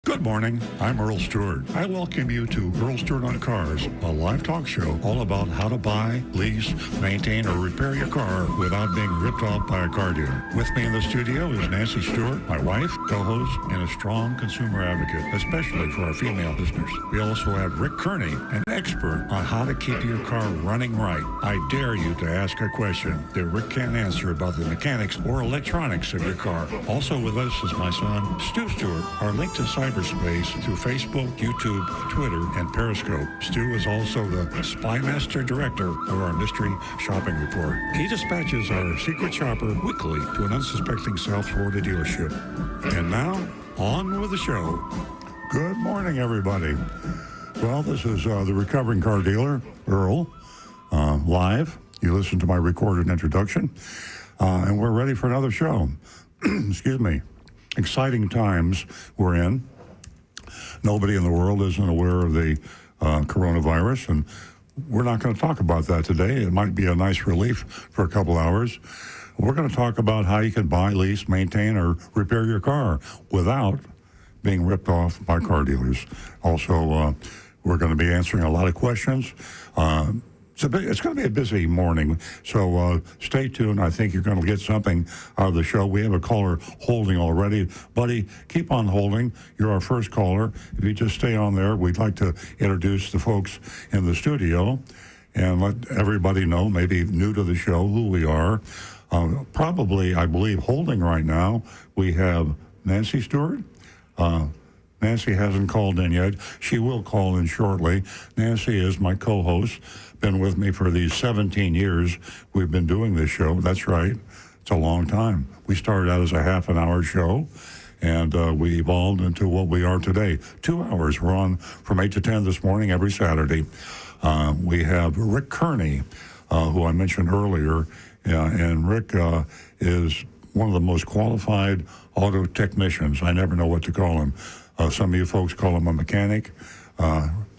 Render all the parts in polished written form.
Good morning, I'm Earl Stewart. I welcome you to Earl Stewart on Cars, a live talk show all about how to buy, lease, maintain, or repair your car without being ripped off by a car dealer. With me in the studio is Nancy Stewart, my wife, co-host, and a strong consumer advocate, especially for our female listeners. We also have Rick Kearney, an expert on how to keep your car running right. I dare you to ask a question that Rick can't answer about the mechanics or electronics of your car. Also with us is my son, Stu Stewart, our link to cyberspace through Facebook, YouTube, Twitter, and Periscope. Stu is also the Spy Master Director of our Mystery Shopping Report. He dispatches our secret shopper weekly to an unsuspecting South Florida dealership. And now, on with the show. Good morning, everybody. Well, this is the recovering car dealer, Earl, live. You listened to my recorded introduction, and we're ready for another show. Excuse me. Exciting times we're in. Nobody in the world isn't aware of the coronavirus, and we're not going to talk about that today. It might be a nice relief for a couple hours. We're going to talk about how you can buy, lease, maintain, or repair your car without being ripped off by car dealers. Also, we're going to be answering a lot of questions. It's going to be a busy morning, so stay tuned. I think you're going to get something out of the show. We have a caller holding already. Buddy, keep on holding. You're our first caller. If you just stay on there, we'd like to introduce the folks in the studio and let everybody know, maybe new to the show, who we are. Probably, I believe, holding right now, we have Nancy Stewart. Nancy hasn't called in yet. She will call in shortly. Nancy is my co-host, been with me for these 17 years we've been doing this show. That's right. It's a long time. We started out as a half-an-hour show, and we evolved into what we are today. 2 hours. We're on from 8 to 10 this morning every Saturday. We have Rick Kearney, who I mentioned earlier, and Rick is one of the most qualified auto technicians. I never know what to call him. Some of you folks call him a mechanic.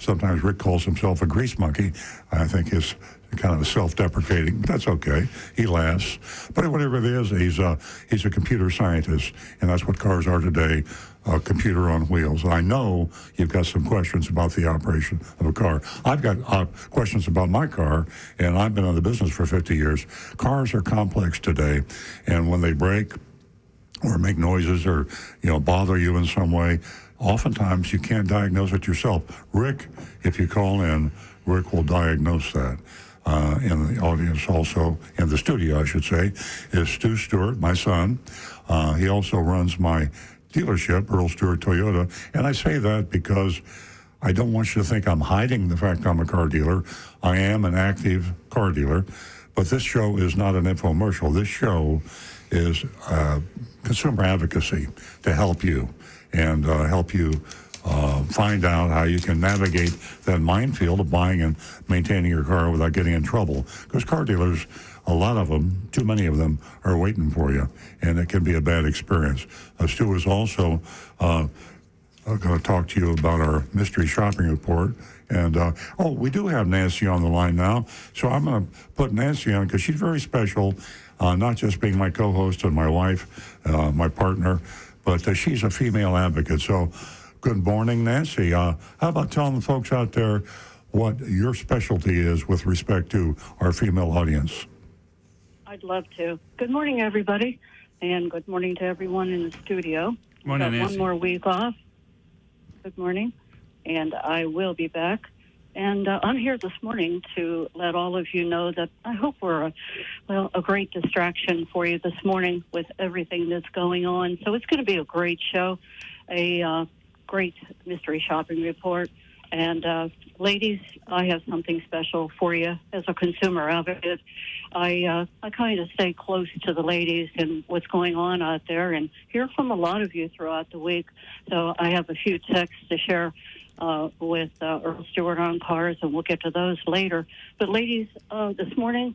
Sometimes Rick calls himself a grease monkey. I think it's kind of self-deprecating, but that's okay. He laughs. But whatever it is, he's a computer scientist, and that's what cars are today, a computer on wheels. I know you've got some questions about the operation of a car. I've got questions about my car, and I've been in the business for 50 years. Cars are complex today, and when they break or make noises or, bother you in some way, oftentimes you can't diagnose it yourself. Rick, if you call in, Rick will diagnose that. In the audience also, in the studio, I should say, is Stu Stewart, my son. He also runs my dealership, Earl Stewart Toyota. And I say that because I don't want you to think I'm hiding the fact I'm a car dealer. I am an active car dealer. But this show is not an infomercial. This show is consumer advocacy to help you and help you find out how you can navigate that minefield of buying and maintaining your car without getting in trouble. Because car dealers, a lot of them, too many of them, are waiting for you, and it can be a bad experience. Stu is also going to talk to you about our mystery shopping report. And, we do have Nancy on the line now, so I'm going to put Nancy on because she's very special, not just being my co-host and my wife, my partner, but she's a female advocate. So good morning, Nancy. How about telling the folks out there what your specialty is with respect to our female audience? I'd love to. Good morning, everybody, and good morning to everyone in the studio. Morning, Nancy. One more week off. Good morning, and I will be back. And I'm here this morning to let all of you know that I hope we're a great distraction for you this morning with everything that's going on. So it's going to be a great show, a great mystery shopping report. And ladies, I have something special for you as a consumer advocate. I kind of stay close to the ladies and what's going on out there and hear from a lot of you throughout the week. So I have a few texts to share with Earl Stewart on cars, and we'll get to those later. But ladies, this morning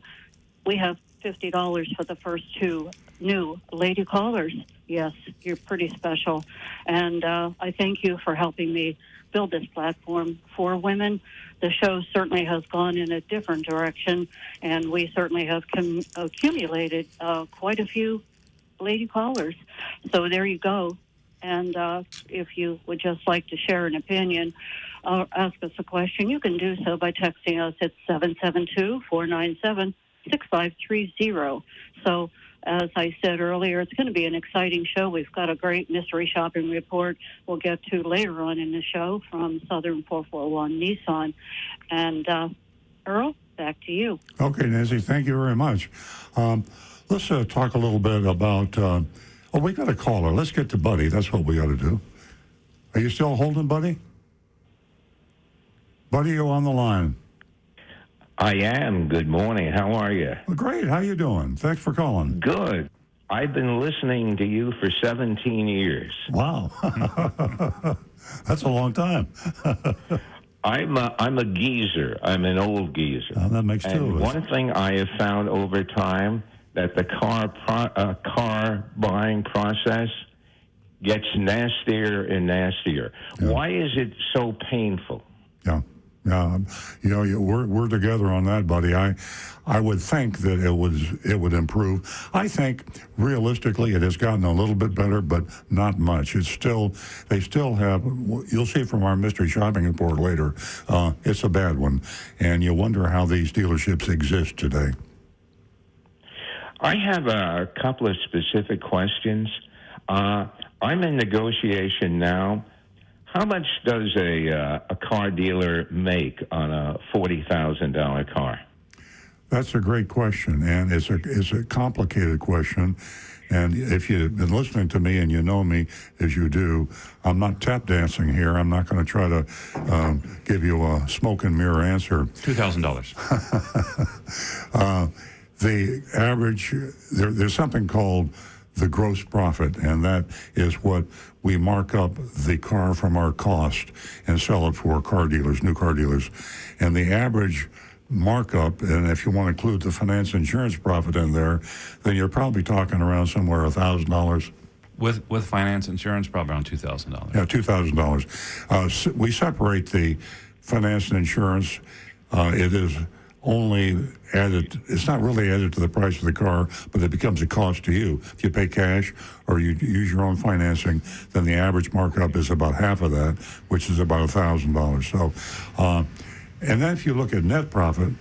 we have $50 for the first two new lady callers. Yes, you're pretty special. And I thank you for helping me build this platform for women. The show certainly has gone in a different direction, and we certainly have accumulated quite a few lady callers. So there you go. And if you would just like to share an opinion or ask us a question, you can do so by texting us at 772-497-6530. So, as I said earlier, it's going to be an exciting show. We've got a great mystery shopping report we'll get to later on in the show from Southern 441 Nissan. And Earl, back to you. Okay, Nancy, thank you very much. Let's talk a little bit about, we got a caller. Let's get to Buddy. That's what we got to do. Are you still holding, Buddy? Buddy, you on the line? I am. Good morning. How are you? Well, great. How you doing? Thanks for calling. Good. I've been listening to you for 17 years. Wow. That's a long time. I'm a geezer. I'm an old geezer. Oh, that makes two and of us. one thing I have found over time, that the car buying process gets nastier and nastier. Yeah. Why is it so painful? Yeah. We're together on that, buddy. I would think that it would improve. I think realistically it has gotten a little bit better, but not much. They still have. You'll see from our mystery shopping report later. It's a bad one, and you wonder how these dealerships exist today. I have a couple of specific questions. I'm in negotiation now. How much does a car dealer make on a $40,000 car? That's a great question, and it's a complicated question. And if you've been listening to me and you know me as you do, I'm not tap dancing here. I'm not going to try to give you a smoke and mirror answer. $2,000. The average, there's something called the gross profit, and that is what we mark up the car from our cost and sell it for car dealers, new car dealers. And the average markup, and if you want to include the finance insurance profit in there, then you're probably talking around somewhere $1,000. With finance insurance, probably around $2,000. Yeah, $2,000. We separate the finance and insurance. It is only added, it's not really added to the price of the car, but it becomes a cost to you. If you pay cash or you use your own financing, then the average markup is about half of that, which is about $1,000. So, and then if you look at net profit,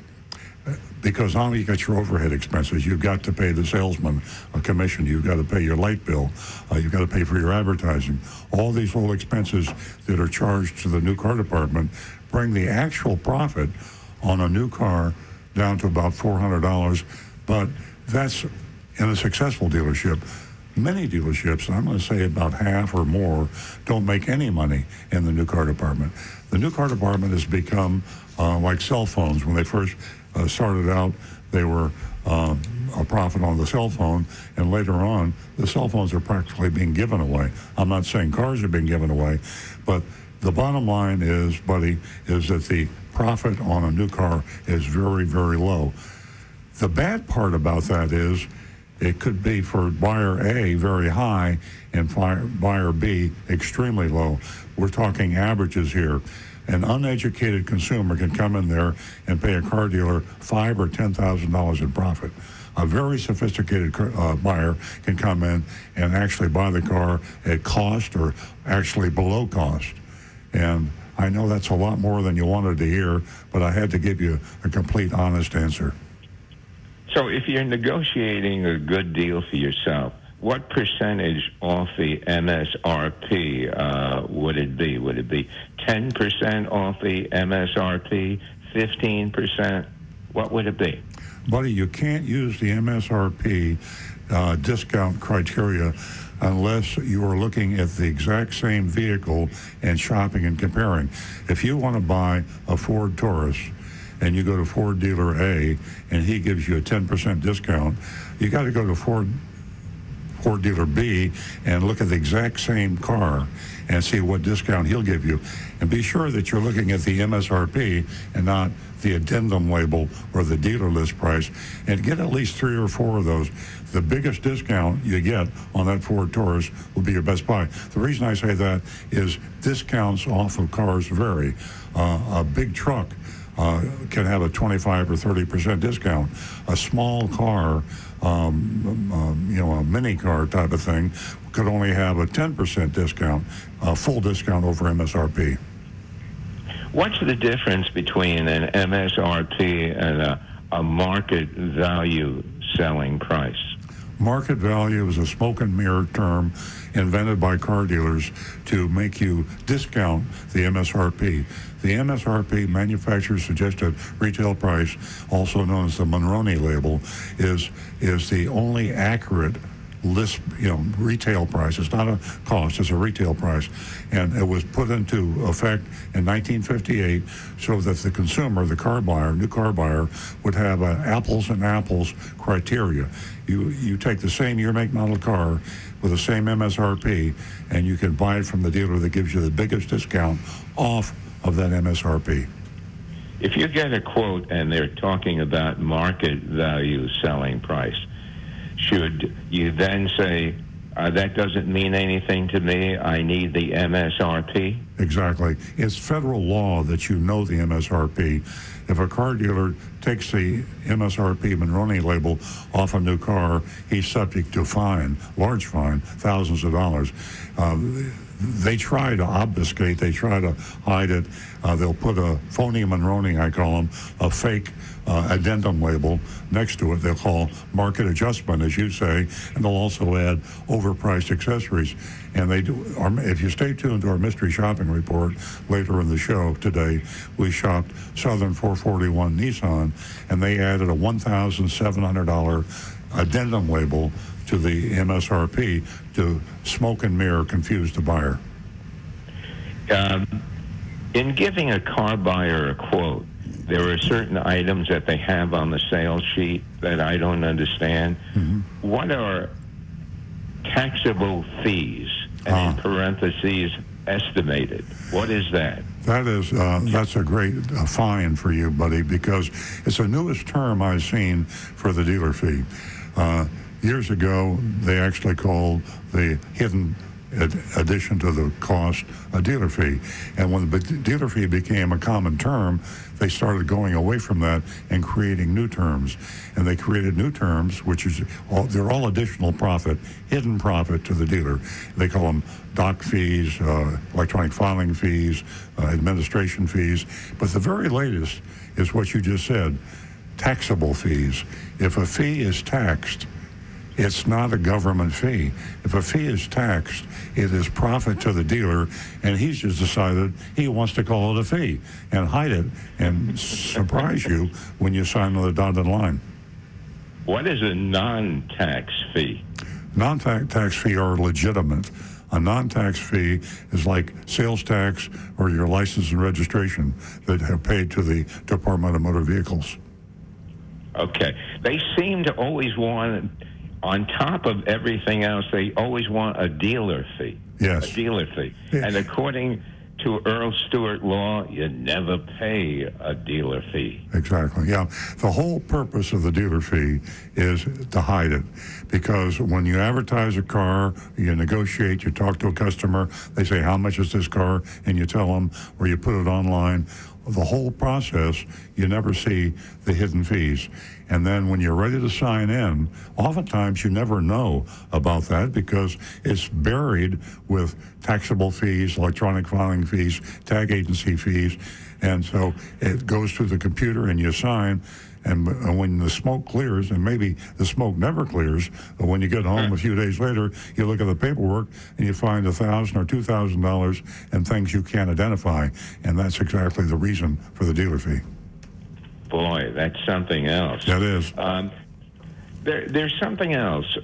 because now you got your overhead expenses, you've got to pay the salesman a commission, you've got to pay your light bill, you've got to pay for your advertising. All these little expenses that are charged to the new car department bring the actual profit on a new car down to about $400, but that's in a successful dealership. Many dealerships, I'm going to say about half or more, don't make any money in the new car department. The new car department has become like cell phones. When they first started out, they were a profit on the cell phone, and later on, the cell phones are practically being given away. I'm not saying cars are being given away, but the bottom line is, buddy, is that the profit on a new car is very, very low. The bad part about that is it could be for buyer A very high and buyer B extremely low. We're talking averages here. An uneducated consumer can come in there and pay a car dealer $5,000 or $10,000 in profit. A very sophisticated buyer can come in and actually buy the car at cost or actually below cost. And I know that's a lot more than you wanted to hear, but I had to give you a complete, honest answer. So if you're negotiating a good deal for yourself, what percentage off the MSRP would it be? Would it be 10% off the MSRP, 15%? What would it be? Buddy, you can't use the MSRP discount criteria unless you are looking at the exact same vehicle and shopping and comparing. If you want to buy a Ford Taurus and you go to Ford dealer A and he gives you a 10% discount, you got to go to Ford dealer B and look at the exact same car and see what discount he'll give you. And be sure that you're looking at the MSRP and not the addendum label or the dealer list price, and get at least 3 or 4 of those. The biggest discount you get on that Ford Taurus will be your best buy. The reason I say that is discounts off of cars vary. A big truck can have a 25 or 30% discount. A small car, a mini car type of thing, could only have a 10% discount, a full discount over MSRP. What's the difference between an MSRP and a market value selling price? Market value is a smoke and mirror term invented by car dealers to make you discount the MSRP. The MSRP, manufacturer's suggested retail price, also known as the Monroney label, is the only accurate list, retail price. It's not a cost, it's a retail price. And it was put into effect in 1958 so that the consumer, the car buyer, new car buyer, would have an apples and apples criteria. You take the same year, make, model car with the same MSRP, and you can buy it from the dealer that gives you the biggest discount off of that MSRP. If you get a quote and they're talking about market value selling price, should you then say, that doesn't mean anything to me, I need the MSRP? Exactly. It's federal law that you know the MSRP. If a car dealer takes the MSRP Monroney label off a new car, he's subject to fine, large fine, thousands of dollars. They try to obfuscate, they try to hide it. They'll put a phony Monroney, I call them, a fake addendum label next to it. They'll call market adjustment, as you say, and they'll also add overpriced accessories. And they do. If you stay tuned to our mystery shopping report later in the show today, we shopped Southern 441 Nissan, and they added a $1,700 addendum label to the MSRP to smoke and mirror confuse the buyer. In giving a car buyer a quote, there are certain items that they have on the sales sheet that I don't understand. Mm-hmm. What are taxable fees, and in parentheses, estimated? What is that? That is, that's a great fine for you, buddy, because it's the newest term I've seen for the dealer fee. Years ago, they actually called the hidden addition to the cost a dealer fee. And when the dealer fee became a common term, they started going away from that and creating new terms. And they created new terms, which is they're all additional profit, hidden profit to the dealer. They call them doc fees, electronic filing fees, administration fees. But the very latest is what you just said, taxable fees. If a fee is taxed, it's not a government fee. If a fee is taxed, it is profit to the dealer, and he's just decided he wants to call it a fee and hide it and surprise you when you sign on the dotted line. What is a non-tax fee? Non-tax fee are legitimate. A non-tax fee is like sales tax or your license and registration that are paid to the Department of Motor Vehicles. Okay. They seem to always want, on top of everything else, they always want a dealer fee. Yes. A dealer fee. Yes. And according to Earl Stewart law, you never pay a dealer fee. Exactly, yeah. The whole purpose of the dealer fee is to hide it. Because when you advertise a car, you negotiate, you talk to a customer, they say, how much is this car? And you tell them, or you put it online. The whole process, you never see the hidden fees. And then when you're ready to sign in, oftentimes you never know about that because it's buried with taxable fees, electronic filing fees, tag agency fees. And so it goes through the computer and you sign. And when the smoke clears, and maybe the smoke never clears, but when you get home a few days later, you look at the paperwork and you find $1,000 or $2,000 and things you can't identify. And that's exactly the reason for the dealer fee. Boy, that's something else. That is. There's something else.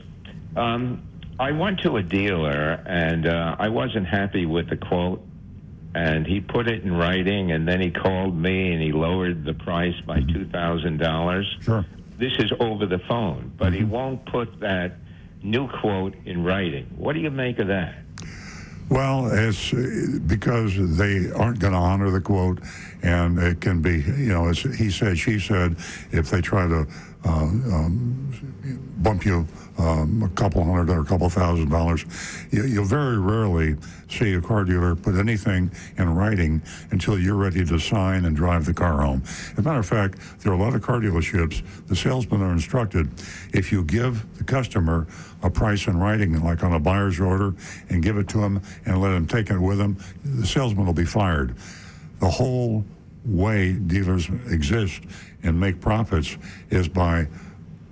I went to a dealer, and I wasn't happy with the quote, and he put it in writing, and then he called me, and he lowered the price by $2,000. Sure. This is over the phone, but he won't put that new quote in writing. What do you make of that? Well, it's because they aren't going to honor the quote, and it can be, it's he said, she said, if they try to bump you a couple hundred or a couple $1,000. You'll very rarely see a car dealer put anything in writing until you're ready to sign and drive the car home. As a matter of fact, there are a lot of car dealerships, the salesmen are instructed, if you give the customer a price in writing, like on a buyer's order, and give it to him and let him take it with him, the salesman will be fired. The whole way dealers exist and make profits is by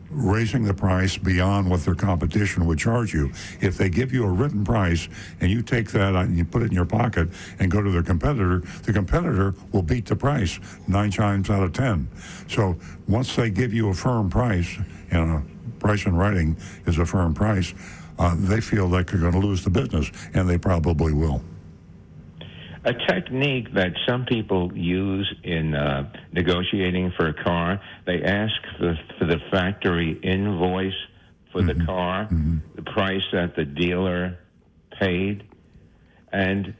raising the price beyond what their competition would charge you. If they give you a written price and you take that and you put it in your pocket and go to the competitor will beat the price 9 times out of 10. So once they give you a firm price, and a price in writing is a firm price, they feel like they're going to lose the business, and they probably will. A technique that some people use in negotiating for a car, they ask for the factory invoice for the car, the price that the dealer paid, and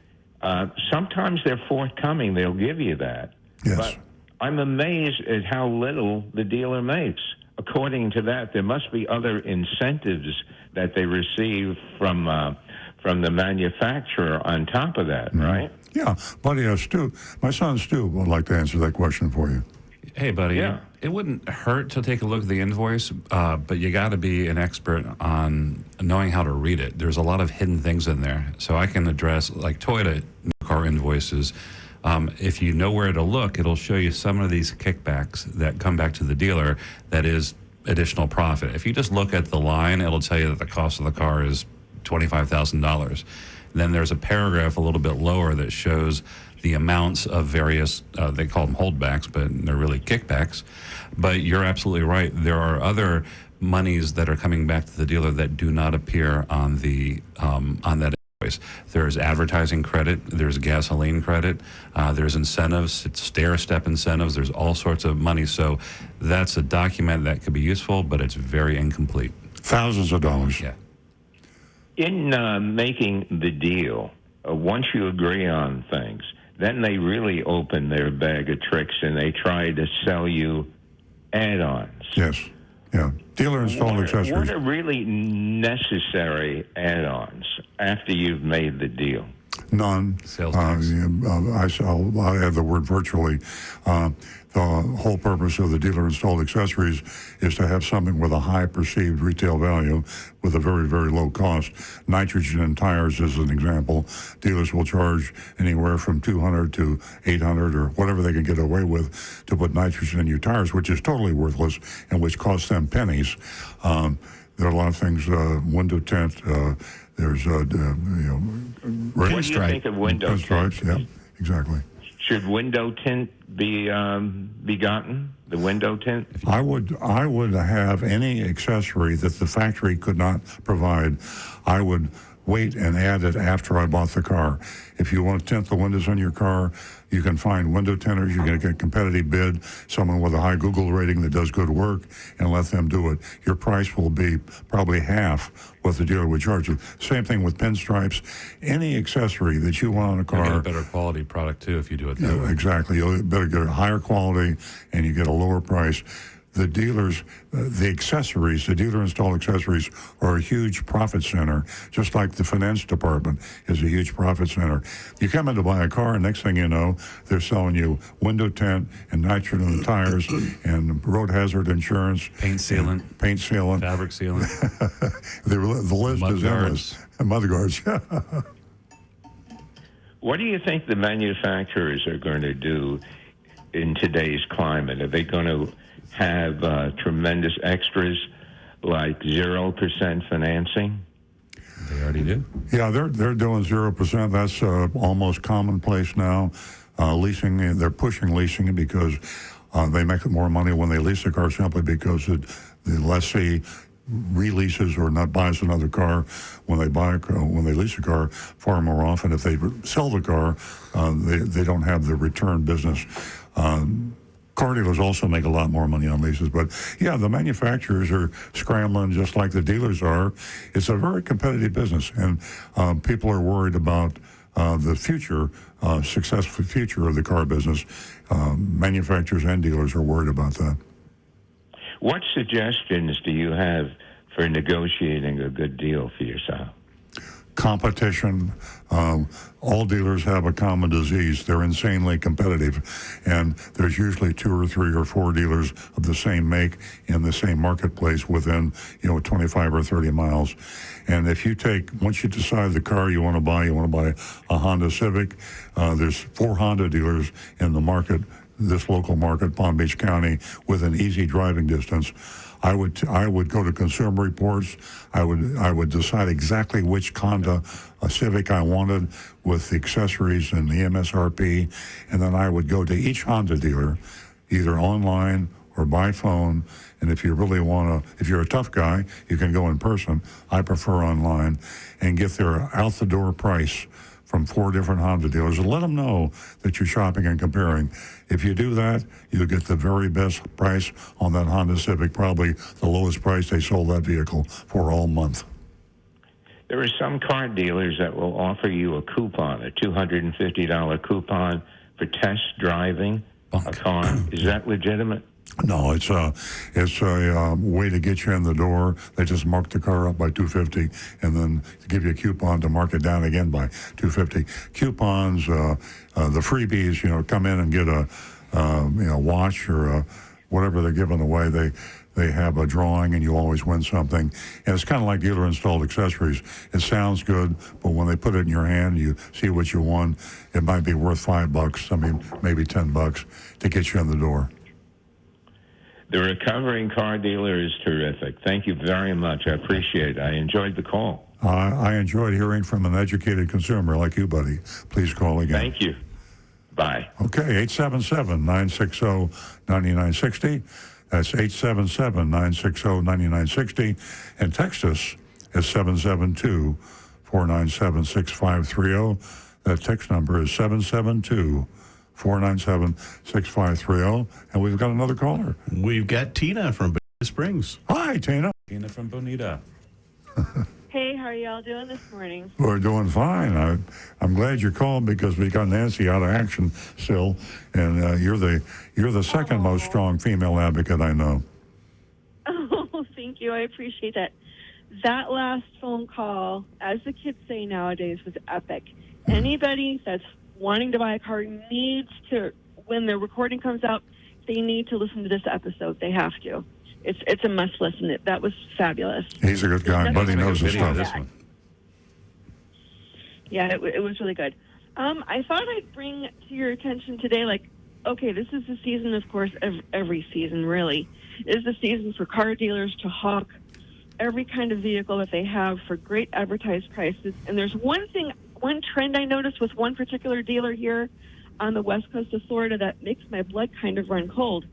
sometimes they're forthcoming. They'll give you that. Yes. But I'm amazed at how little the dealer makes. According to that, there must be other incentives that they receive from the manufacturer on top of that, right? Yeah, buddy, Stu, my son Stu would like to answer that question for you. Hey, buddy. Yeah. It wouldn't hurt to take a look at the invoice, but you got to be an expert on knowing how to read it. There's a lot of hidden things in there. So I can address, like Toyota new car invoices. If you know where to look, it'll show you some of these kickbacks that come back to the dealer that is additional profit. If you just look at the line, it'll tell you that the cost of the car is $25,000. Then there's a paragraph a little bit lower that shows the amounts of various, they call them holdbacks, but they're really kickbacks. But you're absolutely right. There are other monies that are coming back to the dealer that do not appear on the on that invoice. There's advertising credit. There's gasoline credit. There's incentives. It's stair-step incentives. There's all sorts of money. So that's a document that could be useful, but it's very incomplete. Thousands of dollars. Yeah. In making the deal, once you agree on things, then they really open their bag of tricks and they try to sell you add-ons. Yes. Yeah. Dealer installed accessories. What are really necessary add-ons after you've made the deal? None. Sales tax. I add the word virtually. The whole purpose of the dealer installed accessories is to have something with a high perceived retail value with a very, very low cost. Nitrogen in tires is an example. Dealers will charge anywhere from $200 to $800 or whatever they can get away with to put nitrogen in your tires, which is totally worthless and which costs them pennies. There are a lot of things, window tint, there's, What do you think of window pinstripes, tint? yeah, exactly. Should window tint be gotten? The window tint? I would have any accessory that the factory could not provide. I would wait and add it after I bought the car. If you want to tint the windows on your car, you can find window tinters. You're going to get a competitive bid, someone with a high Google rating that does good work, and let them do it. Your price will be probably half what the dealer would charge you. Same thing with pinstripes. Any accessory that you want on a car. You get a better quality product, too, if you do it that way. Exactly. You better get a higher quality, and you get a lower price. The dealers, the accessories, the dealer installed accessories are a huge profit center, just like the finance department is a huge profit center. You come in to buy a car, and next thing you know, they're selling you window tint and nitrogen in the tires and road hazard insurance. Paint sealant. Paint sealant. Fabric sealant. The list is endless. Mud guards. What do you think the manufacturers are going to do in today's climate? Are they going to have tremendous extras like 0% financing? They already do. Yeah, they're doing 0%. That's almost commonplace now. Leasing, they're pushing leasing because they make more money when they lease a car simply because the lessee releases or not buys another car when they buy a car, when they lease a car far more often. If they sell the car, they don't have the return business. Car dealers also make a lot more money on leases, but yeah, the manufacturers are scrambling just like the dealers are. It's a very competitive business, and people are worried about the future, successful future of the car business. Manufacturers and dealers are worried about that. What suggestions do you have for negotiating a good deal for yourself? Competition. All dealers have a common disease. They're insanely competitive, and there's usually 2 or 3 or 4 dealers of the same make in the same marketplace within 25 or 30 miles. And if you once you decide the car you want to buy a Honda Civic, there's 4 Honda dealers in the market, this local market, Palm Beach County, within easy driving distance. I would go to Consumer Reports. I would decide exactly which Honda Civic I wanted with the accessories and the MSRP, and then I would go to each Honda dealer, either online or by phone. And if you really if you're a tough guy, you can go in person. I prefer online, and get their out-the-door price from 4 different Honda dealers, and let them know that you're shopping and comparing. If you do that, you'll get the very best price on that Honda Civic, probably the lowest price they sold that vehicle for all month. There are some car dealers that will offer you a coupon, a $250 coupon for test driving a car. Is that legitimate? No, it's a way to get you in the door. They just mark the car up by $250, and then give you a coupon to mark it down again by $250. Coupons, the freebies, come in and get a watch or whatever they're giving away. They have a drawing, and you always win something. And it's kind of like dealer installed accessories. It sounds good, but when they put it in your hand, you see what you won. It might be worth $5. I mean, maybe $10 to get you in the door. The recovering car dealer is terrific. Thank you very much. I appreciate it. I enjoyed the call. I enjoyed hearing from an educated consumer like you, buddy. Please call again. Thank you. Bye. Okay, 877-960-9960. That's 877-960-9960. And text us at 772-497-6530. That text number is 772-497-6530. And we've got another caller. We've got Tina from Bonita Springs. Hi, Tina. Tina from Bonita. Hey, how are y'all doing this morning? We're doing fine. I'm glad you called because we got Nancy out of action still, and you're the second most strong female advocate I know. Oh, thank you. I appreciate that. That last phone call, as the kids say nowadays, was epic. Anybody that's wanting to buy a car needs to, when the recording comes out, they need to listen to this episode. They have to. It's a must listen. That was fabulous. He's a good guy. Buddy knows his stuff. Yeah, it was really good. I thought I'd bring to your attention today, okay, this is the season, of course, every season, really, is the season for car dealers to hawk every kind of vehicle that they have for great advertised prices. And there's one trend I noticed with one particular dealer here on the west coast of Florida that makes my blood kind of run cold.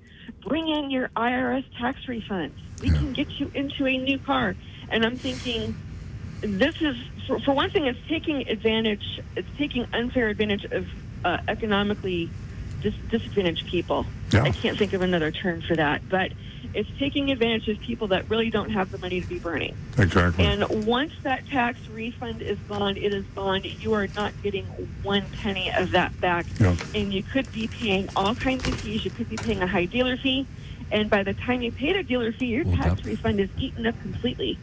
Bring in your IRS tax refunds. We can get you into a new car. And I'm thinking, this is, for one thing, it's taking unfair advantage of economically disadvantaged people. Yeah. I can't think of another term for that. But it's taking advantage of people that really don't have the money to be burning. Exactly. And once that tax refund is gone, it is gone. You are not getting one penny of that back. Yeah. And you could be paying all kinds of fees. You could be paying a high dealer fee. And by the time you pay the dealer fee, your tax refund is eaten up completely.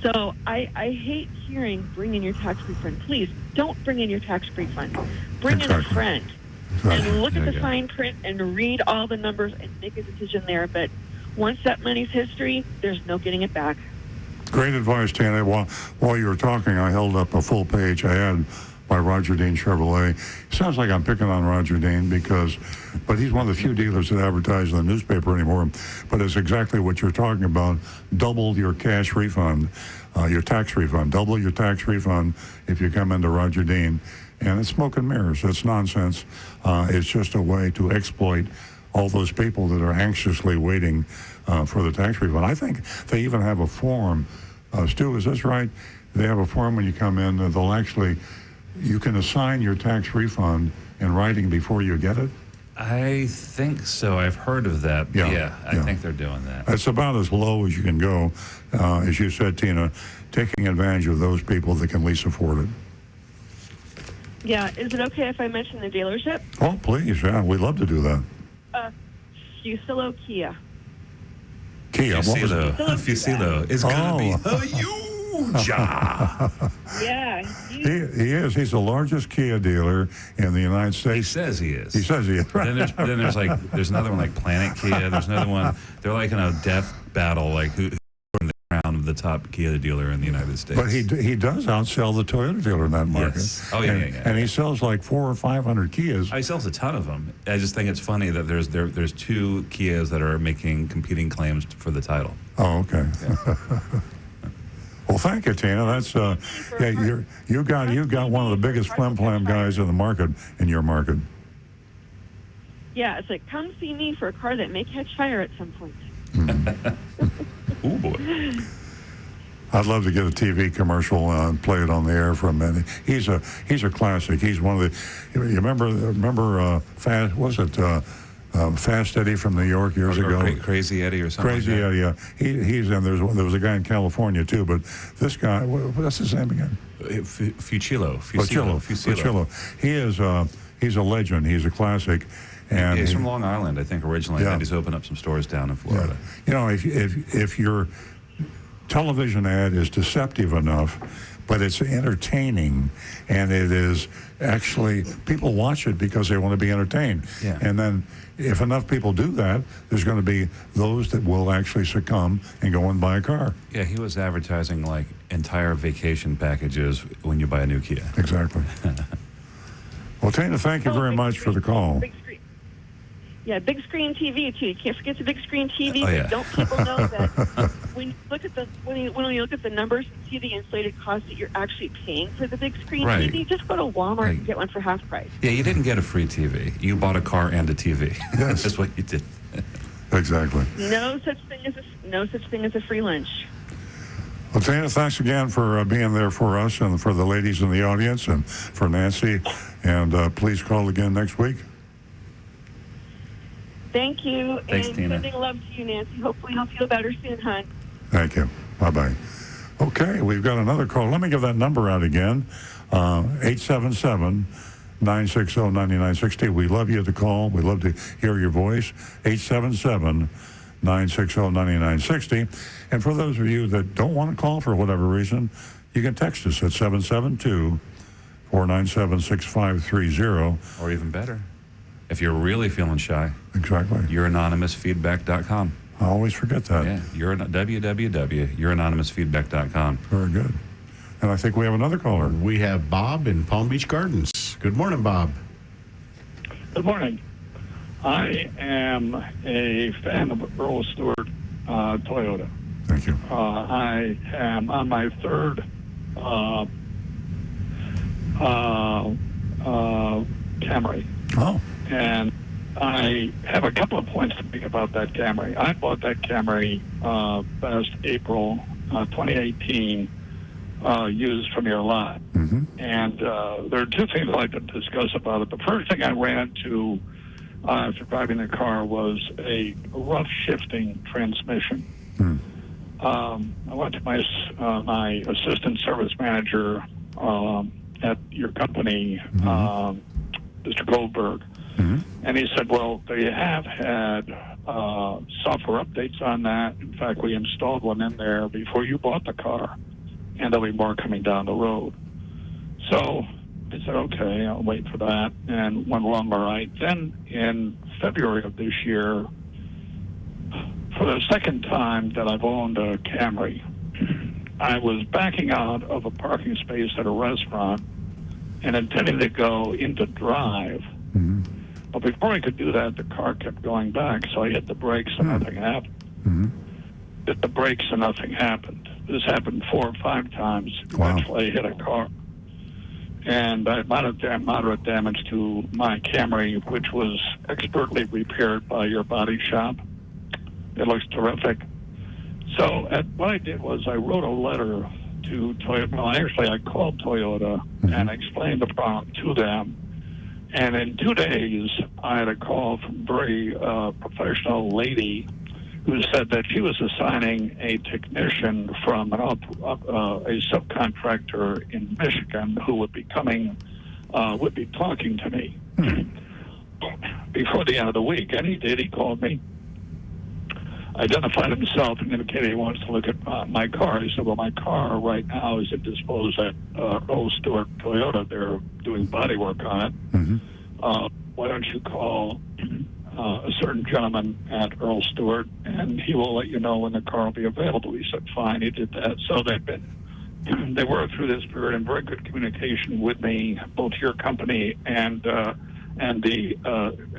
So I hate hearing bring in your tax refund. Please don't bring in your tax refund. Bring in a friend. And look at the fine print and read all the numbers and make a decision there. But once that money's history, there's no getting it back. Great advice, Tana. While you were talking, I held up a full page ad by Roger Dean Chevrolet. Sounds like I'm picking on Roger Dean but he's one of the few dealers that advertise in the newspaper anymore. But it's exactly what you're talking about. Double your cash refund, your tax refund. Double your tax refund if you come into Roger Dean. And it's smoke and mirrors. It's nonsense. It's just a way to exploit all those people that are anxiously waiting for the tax refund. I think they even have a form. Stu, is this right? They have a form when you come in. You can assign your tax refund in writing before you get it. I think so. I've heard of that. Yeah, I think they're doing that. It's about as low as you can go, as you said, Tina, taking advantage of those people that can least afford it. Yeah, is it okay if I mention the dealership? Oh, please, yeah, we'd love to do that. Fusilo Kia. Kia. If you see though, it's gonna be huge. Yeah. He is. He's the largest Kia dealer in the United He States. says he is. He says he is. Then there's another one like Planet Kia. There's another one. They're like in a death battle, like who won the crown of the top Kia dealer in the United States. But he does outsell the Toyota dealer in that market. Yes. Oh, yeah, yeah. And he sells like 400 or 500 Kias. He sells a ton of them. I just think it's funny that there's two Kias that are making competing claims for the title. Oh, okay. Yeah. Well, thank you, Tina. That's you got one of the biggest flim-flam guys in the market, in your market. Yeah, it's like, come see me for a car that may catch fire at some point. Oh boy. I'd love to get a TV commercial and play it on the air for a minute. He's a classic. He's one of the. You remember Fast Eddie from New York years ago? Crazy Eddie or something. Crazy Eddie. Yeah. He's and there was a guy in California too, but this guy, what's his name again? Fucilo. He's a legend. He's a classic. And he's from Long Island, I think, originally. Yeah. And he's opened up some stores down in Florida. Yeah. You know, if your television ad is deceptive enough, but it's entertaining, and it is actually, people watch it because they want to be entertained. Yeah. And then if enough people do that, there's going to be those that will actually succumb and go and buy a car. Yeah, he was advertising like entire vacation packages when you buy a new Kia. Exactly. Well, Tina, thank you very much for the call. Big screen. Yeah, big screen TV too. You can't forget the big screen TV. Oh, yeah. Don't people know that when you look at the numbers and see the inflated cost that you're actually paying for the big screen Right. TV, just go to Walmart Right. and get one for half price. Yeah, you didn't get a free TV. You bought a car and a TV. Yes. That's what you did. Exactly. No such thing as a free lunch. Well, Tina, thanks again for being there for us and for the ladies in the audience and for Nancy. And please call again next week. Thank you. Thanks, and Tina. sending love to you, Nancy. Hopefully you'll feel better soon, hon. Thank you. Bye-bye. Okay, we've got another call. Let me give that number out again. 877-960-9960. We love you to call. We love to hear your voice. 877-960-9960. And for those of you that don't want to call for whatever reason, you can text us at 772-497-6530. Or even better, if you're really feeling shy, Exactly. youranonymousfeedback.com. I always forget that. Yeah, www.youranonymousfeedback.com. Very good. And I think we have another caller. We have Bob in Palm Beach Gardens. Good morning, Bob. Good morning. I am a fan of Earl Stewart Toyota. Thank you. I am on my third Camry. Oh, And I have a couple of points to make about that Camry. I bought that Camry last April 2018, used from your lot. mm-hmm. And there are two things I'd like to discuss about it. The first thing I ran into after driving the car was a rough shifting transmission. I went to my assistant service manager at your company, Mr. Goldberg, and he said, well, they have had software updates on that. In fact, we installed one in there before you bought the car, and there'll be more coming down the road. So I said, okay, I'll wait for that, and went along all right. Then in February of this year, for the second time that I've owned a Camry, I was backing out of a parking space at a restaurant and intending to go into drive. But before I could do that, the car kept going back, so I hit the brakes and nothing happened. Hit the brakes and nothing happened. This happened 4 or 5 times. Wow. Eventually I hit a car. And I had moderate damage to my Camry, which was expertly repaired by your body shop. It looks terrific. So what I did was I wrote a letter to Toyota. Well, actually, I called Toyota and explained the problem to them. And in 2 days, I had a call from a very professional lady who said that she was assigning a technician from a subcontractor in Michigan who would be talking to me before the end of the week. And he did. He called me. identified himself and indicated he wants to look at my car. He said, well, my car right now is at disposal at Earl Stewart Toyota. They're doing body work on it. Mm-hmm. Why don't you call a certain gentleman at Earl Stewart, and he will let you know when the car will be available. He said, fine. He did that. So they were through this period in very good communication with me, both your company and the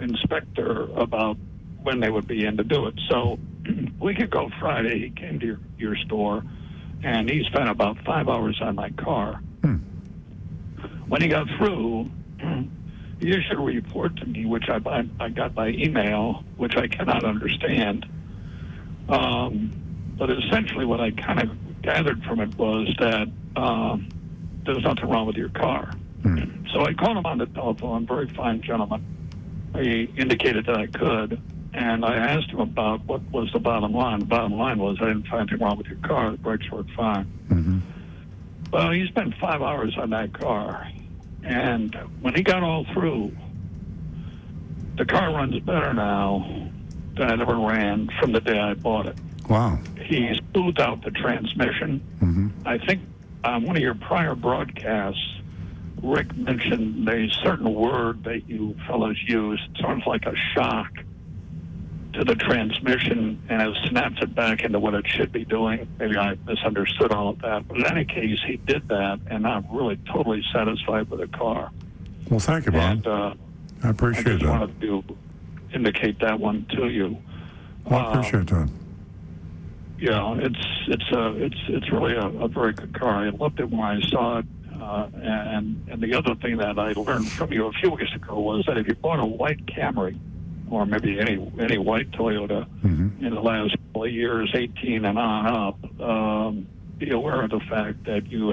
inspector, about when they would be in to do it. So a week ago Friday, he came to your store, and he spent about 5 hours on my car. When he got through, he issued a report to me, which I got by email, which I cannot understand. But essentially what I kind of gathered from it was that there's nothing wrong with your car. So I called him on the telephone, very fine gentleman. He indicated that I could, and I asked him about what was the bottom line. The bottom line was I didn't find anything wrong with your car. The brakes worked fine. Mm-hmm. Well, he spent 5 hours on that car, and when he got all through, the car runs better now than it ever ran from the day I bought it. Wow. He smoothed out the transmission. Mm-hmm. I think on one of your prior broadcasts, Rick mentioned a certain word that you fellows used, sort of like a shock to the transmission, and it snaps it back into what it should be doing. Maybe I misunderstood all of that. But in any case, he did that, and I'm really totally satisfied with the car. Well, thank you, Bob. And I appreciate I just that. wanted to indicate that one to you. Well, I appreciate that. Yeah, it's really a very good car. I loved it when I saw it. And the other thing that I learned from you a few weeks ago was that if you bought a white Camry, or maybe any white Toyota, Mm-hmm. in the last couple of years, 18 and on up, be aware of the fact that you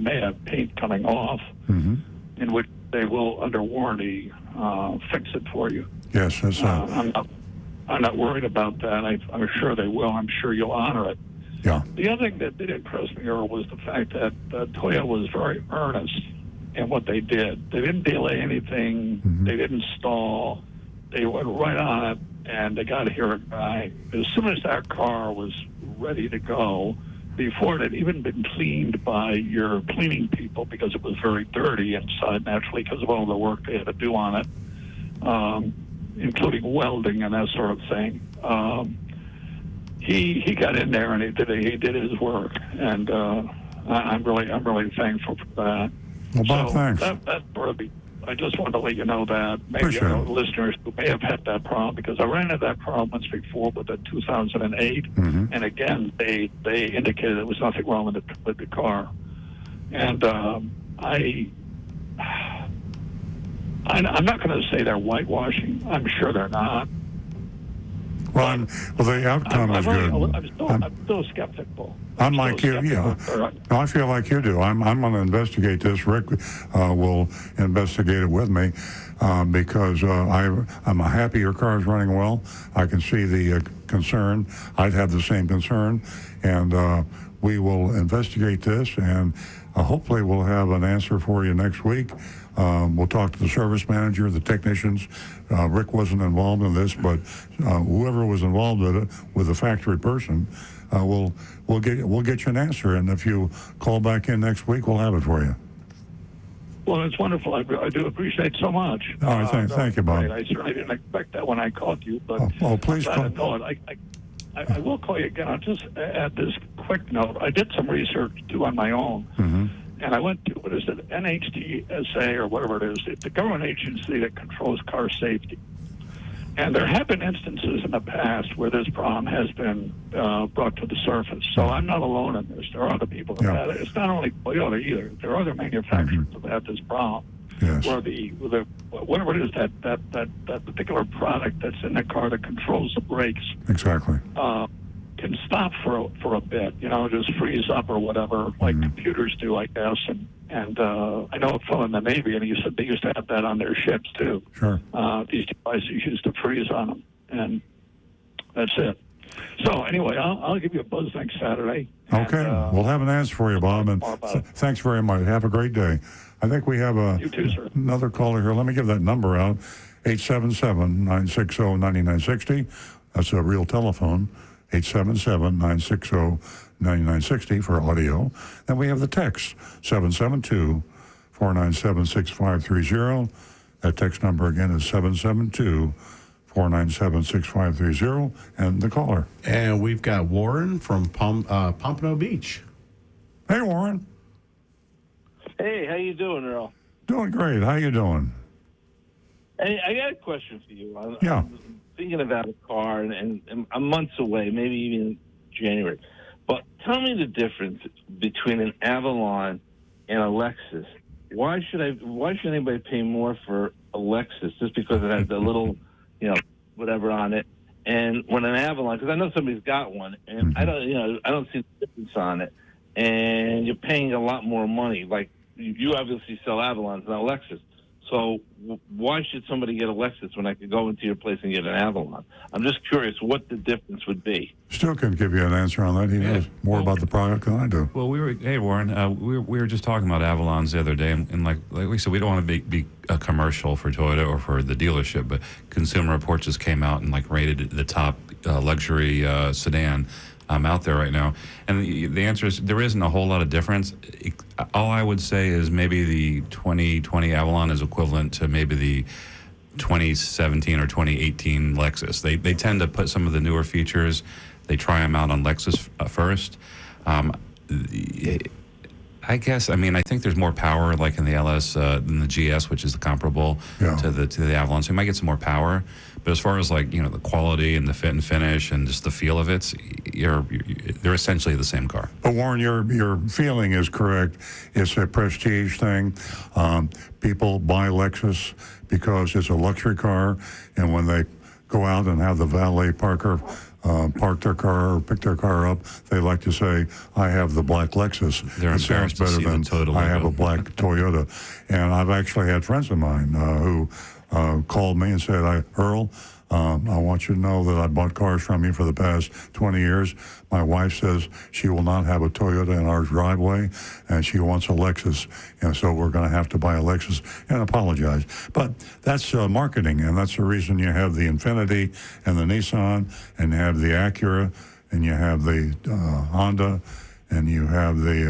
may have paint coming off, Mm-hmm. in which they will, under warranty, fix it for you. Yes, that's I'm not worried about that. I'm sure they will. I'm sure you'll honor it. yeah. The other thing that did impress me, Earl, was the fact that Toyota was very earnest in what they did. They didn't delay anything. Mm-hmm. They didn't stall. They went right on it, and they got here a guy. As soon as that car was ready to go, before it had even been cleaned by your cleaning people, because it was very dirty inside, naturally, because of all the work they had to do on it, including welding and that sort of thing. He got in there and he did his work, and I'm really thankful for that. Well, Bob, so thanks. That sort of I just wanted to let you know that maybe Appreciate it. listeners who may have had that problem, because I ran into that problem once before with the 2008, Mm-hmm. and again they indicated there was nothing wrong with the car, and I'm not going to say they're whitewashing. I'm sure they're not. Well, the outcome is good. I'm still skeptical. I'm like you, yeah. No, I feel like you do. I'm going to investigate this. Rick will investigate it with me because I'm happy your car is running well. I can see the concern. I'd have the same concern, and we will investigate this, and hopefully we'll have an answer for you next week. We'll talk to the service manager, the technicians. Rick wasn't involved in this, but whoever was involved with it, with the factory person, we'll get you an answer. And if you call back in next week, we'll have it for you. Well, it's wonderful. I do appreciate it so much. All right, thank you, Bob. I certainly didn't expect that when I called you, but please I'm glad call. to know it. I will call you again. I'll just add this quick note. I did some research too on my own. Mm-hmm. And I went to, what is it, NHTSA or whatever it is. It's the government agency that controls car safety. And there have been instances in the past where this problem has been brought to the surface. So I'm not alone in this. There are other people that have it. It's not only Toyota either. There are other manufacturers that have this problem. Yes. Where whatever it is, that particular product that's in the car that controls the brakes. Exactly. Can stop for a bit, just freeze up or whatever, like computers do, I guess. And I know a fellow in the Navy, and he said they used to have that on their ships too. Sure. These devices used to freeze on them, and that's it. So anyway, I'll give you a buzz next Saturday. Okay, we'll have an answer for you, Bob. And thanks very much. Have a great day. I think we have You too, sir. another caller here. Let me give that number out: 877-960-9960. That's a real telephone. 877-960-9960 for audio. Then we have the text, 772-497-6530. That text number again is 772-497-6530, and the caller. And we've got Warren from Pompano Beach. Hey, Warren. Hey, how you doing, Earl? Doing great. How you doing? Hey, I got a question for you. I'm thinking about a car, and I'm months away, maybe even January. But tell me the difference between an Avalon and a Lexus. Why should anybody pay more for a Lexus just because it has the little, whatever on it? And when an Avalon, because I know somebody's got one, and I don't see the difference on it. And you're paying a lot more money. Like you obviously sell Avalons, not Lexus. So why should somebody get a Lexus when I could go into your place and get an Avalon? I'm just curious what the difference would be. Stu can give you an answer on that. He knows more about the product than I do. Well, hey, Warren, we were just talking about Avalons the other day, and like we said, we don't want to be a commercial for Toyota or for the dealership, but Consumer Reports just came out and rated the top luxury sedan out there right now. And the answer is there isn't a whole lot of difference. All I would say is maybe the 2020 Avalon is equivalent to maybe the 2017 or 2018 Lexus. They tend to put some of the newer features, they try them out on Lexus first. I think there's more power like in the LS than the GS, which is the comparable to the Avalon. So you might get some more power. But as far as the quality and the fit and finish and just the feel of it, they're essentially the same car. But Warren, your feeling is correct. It's a prestige thing. People buy Lexus because it's a luxury car, and when they go out and have the valet parker park their car or pick their car up, they like to say, I have the black Lexus. They're it sounds better than I have a black Toyota. And I've actually had friends of mine who called me and said, Earl, I want you to know that I bought cars from you for the past 20 years. My wife says she will not have a Toyota in our driveway, and she wants a Lexus. And so we're going to have to buy a Lexus and apologize. But that's marketing, and that's the reason you have the Infiniti and the Nissan, and you have the Acura, and you have the Honda, and you have the,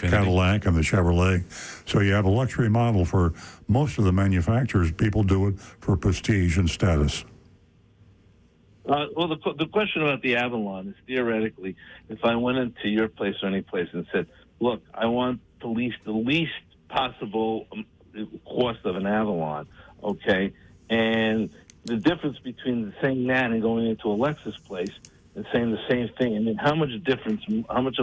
Cadillac and the Chevrolet. So you have a luxury model for most of the manufacturers. People do it for prestige and status. Well, the question about the Avalon is theoretically, if I went into your place or any place and said, look, I want to lease the least possible cost of an Avalon, okay? And the difference between saying that and going into a Lexus place and saying the same thing, I mean, how much of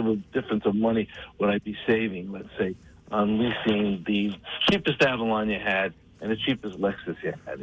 a difference of money would I be saving, let's say, on leasing the cheapest Avalon you had and the cheapest Lexus you had?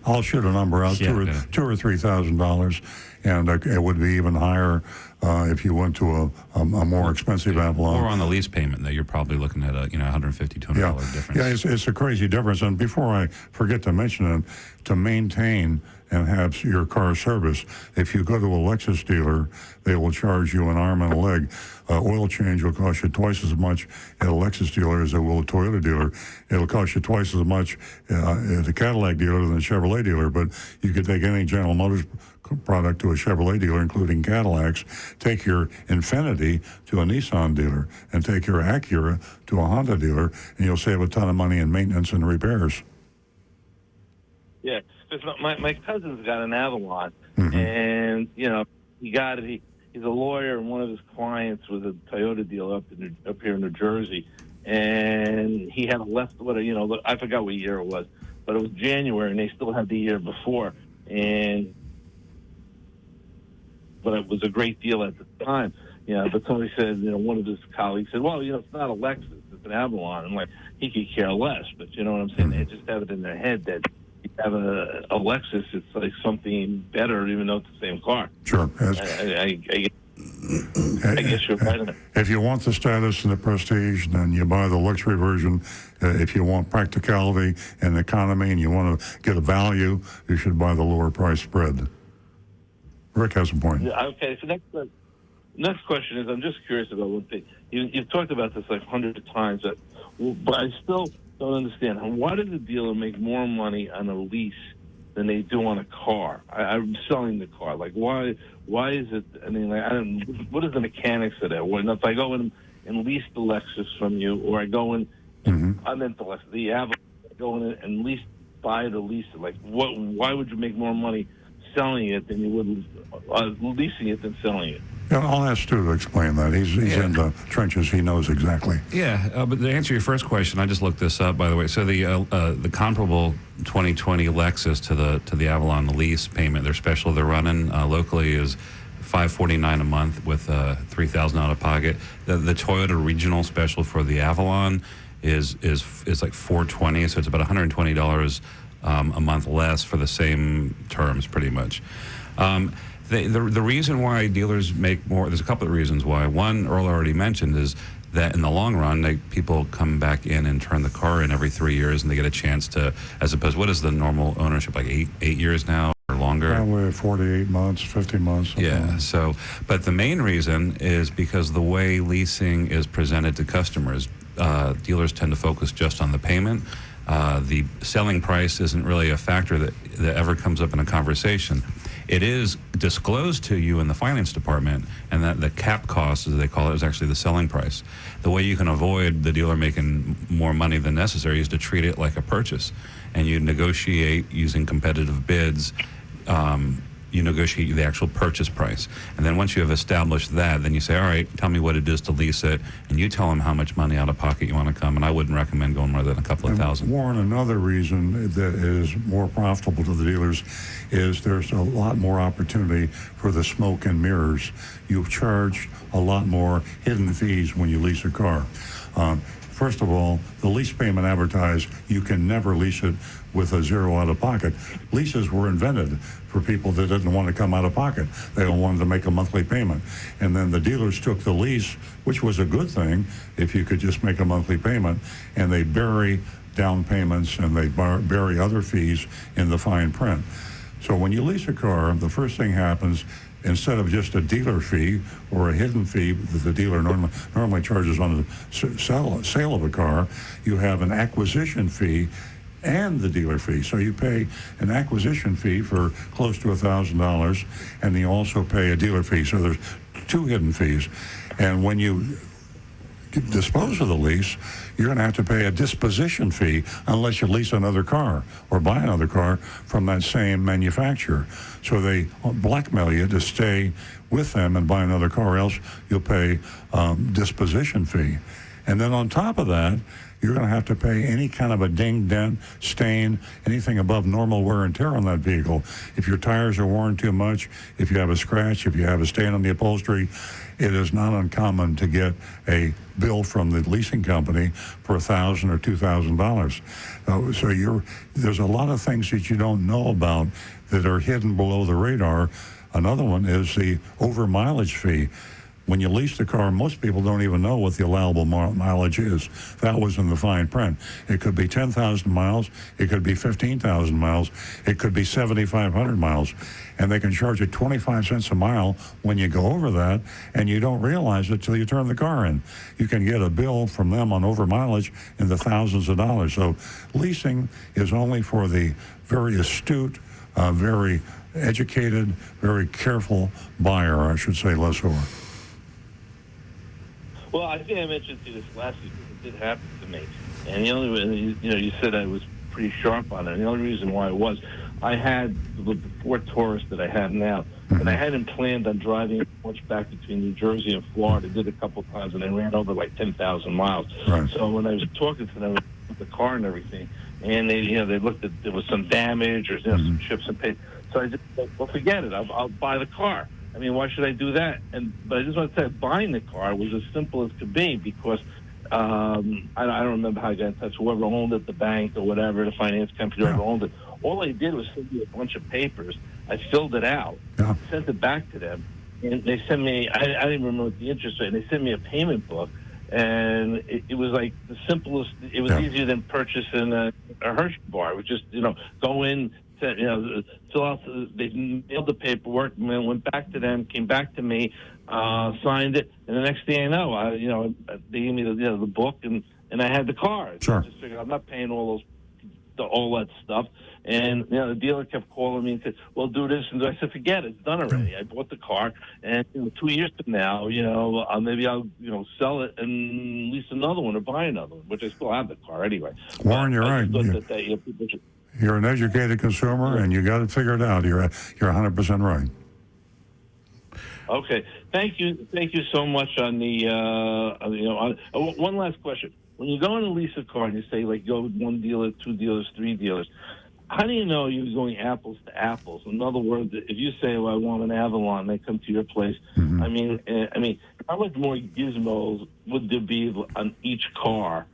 I'll shoot a number out, $2,000 or $3,000, and it would be even higher if you went to a more expensive Avalon. Or on the lease payment, that you're probably looking at $150, $200 difference. Yeah, it's a crazy difference. And before I forget to mention it, to maintain and have your car serviced, if you go to a Lexus dealer, they will charge you an arm and a leg. Oil change will cost you twice as much at a Lexus dealer as it will a Toyota dealer. It'll cost you twice as much at a Cadillac dealer than a Chevrolet dealer, but you could take any General Motors product to a Chevrolet dealer, including Cadillacs, take your Infiniti to a Nissan dealer, and take your Acura to a Honda dealer, and you'll save a ton of money in maintenance and repairs. Yeah, because my cousin's got an Avalon, and he got it. He's a lawyer, and one of his clients was a Toyota dealer up here in New Jersey, and he had a I forgot what year it was, but it was January, and they still had the year before, but it was a great deal at the time. But somebody said, one of his colleagues said, well, it's not a Lexus, it's an Avalon. I'm like, he could care less, but you know what I'm saying? They just have it in their head that you have a Lexus, it's like something better, even though it's the same car. Sure. I guess you're right on it. If you want the status and the prestige, then you buy the luxury version. If you want practicality and economy and you want to get a value, you should buy the lower price spread. Rick has a point. Yeah, okay, so next question is, I'm just curious about one thing. You've talked about this like hundreds of times, but I still don't understand. Why does the dealer make more money on a lease than they do on a car. I'm selling the car. Like, why is it? I mean, like, what is the mechanics of that? When if I go in and lease the Lexus from you, or I go in, I meant the Lexus, the Avalon, I go in and buy the lease. Like, why would you make more money selling it than you would leasing it than selling it? Yeah, I'll ask Stu to explain that. He's in the trenches. He knows exactly. Yeah, but to answer your first question, I just looked this up, by the way. So the comparable 2020 Lexus to the Avalon, the lease payment, their special they're running locally is $549 a month with $3,000 out of pocket. The Toyota regional special for the Avalon is like $420, so it's about $120 a month less for the same terms, pretty much. The reason why dealers make more, there's a couple of reasons why. One, Earl already mentioned, is that in the long run, people come back in and turn the car in every 3 years, and they get a chance to, as opposed, what is the normal ownership, like eight years now or longer? Probably 48 months, 50 months. Yeah, so, but the main reason is because the way leasing is presented to customers, dealers tend to focus just on the payment. The selling price isn't really a factor that ever comes up in a conversation. It is disclosed to you in the finance department, and that the cap cost, as they call it, is actually the selling price. The way you can avoid the dealer making more money than necessary is to treat it like a purchase, and you negotiate using competitive bids. You negotiate the actual purchase price. And then once you have established that, then you say, all right, tell me what it is to lease it, and you tell them how much money out of pocket you want to come, and I wouldn't recommend going more than a couple of thousand. Warren, another reason that is more profitable to the dealers is there's a lot more opportunity for the smoke and mirrors. You charge a lot more hidden fees when you lease a car. First of all, the lease payment advertised, you can never lease it with a zero out of pocket. Leases were invented for people that didn't want to come out of pocket. They all wanted to make a monthly payment. And then the dealers took the lease, which was a good thing if you could just make a monthly payment, and they bury down payments and they bury other fees in the fine print. So when you lease a car, the first thing happens, instead of just a dealer fee or a hidden fee that the dealer normally charges on the sale of a car, you have an acquisition fee and the dealer fee. So you pay an acquisition fee for close to $1,000, and you also pay a dealer fee. So there's two hidden fees. And when you dispose of the lease, you're going to have to pay a disposition fee unless you lease another car or buy another car from that same manufacturer. So they blackmail you to stay with them and buy another car, else you'll pay disposition fee. And then on top of that, you're going to have to pay any kind of a ding, dent, stain, anything above normal wear and tear on that vehicle. If your tires are worn too much, if you have a scratch, if you have a stain on the upholstery, it is not uncommon to get a bill from the leasing company for $1,000 or $2,000. So there's a lot of things that you don't know about that are hidden below the radar. Another one is the over mileage fee. When you lease the car, most people don't even know what the allowable mileage is. That was in the fine print. It could be 10,000 miles. It could be 15,000 miles. It could be 7,500 miles. And they can charge you 25 cents a mile when you go over that, and you don't realize it till you turn the car in. You can get a bill from them on over mileage in the thousands of dollars. So leasing is only for the very astute, very educated, very careful buyer, I should say, lessor. Well, I think I mentioned to you this last week because it did happen to me. And the only way, you said I was pretty sharp on it. And the only reason why I had the Ford Taurus that I have now, and I hadn't planned on driving much back between New Jersey and Florida. I did a couple times, and I ran over like 10,000 miles. Right. So when I was talking to them about the car and everything, and they looked at, there was some damage or some chips and paint. So I just said, well, forget it. I'll buy the car. I mean, why should I do that? But I just want to say, buying the car was as simple as could be because I don't remember how I got in touch. Whoever owned it, the bank or whatever, the finance company, whoever owned it. All I did was send me a bunch of papers. I filled it out, sent it back to them, and they sent me. I didn't remember the interest rate. They sent me a payment book, and it was like the simplest. It was easier than purchasing a Hershey bar. It was just go in. Fill out. They mailed the paperwork, and then went back to them, came back to me, signed it, and the next thing I know, they gave me the book, and I had the car. Sure. I just figured I'm not paying all those all that stuff. And the dealer kept calling me and said, "Well, do this," and I said, "Forget it, it's done already. I bought the car, and 2 years from now, maybe I'll sell it and lease another one or buy another one, which I still have the car anyway." Warren, you're right. You're an educated consumer, and you got it figured out. You're 100% right. Okay, thank you so much. On the one last question: when you go in to lease a car and you say go with one dealer, two dealers, three dealers, how do you know you're going apples to apples? In other words, if you say, "Well, I want an Avalon," they come to your place. Mm-hmm. I mean, how much more gizmos would there be on each car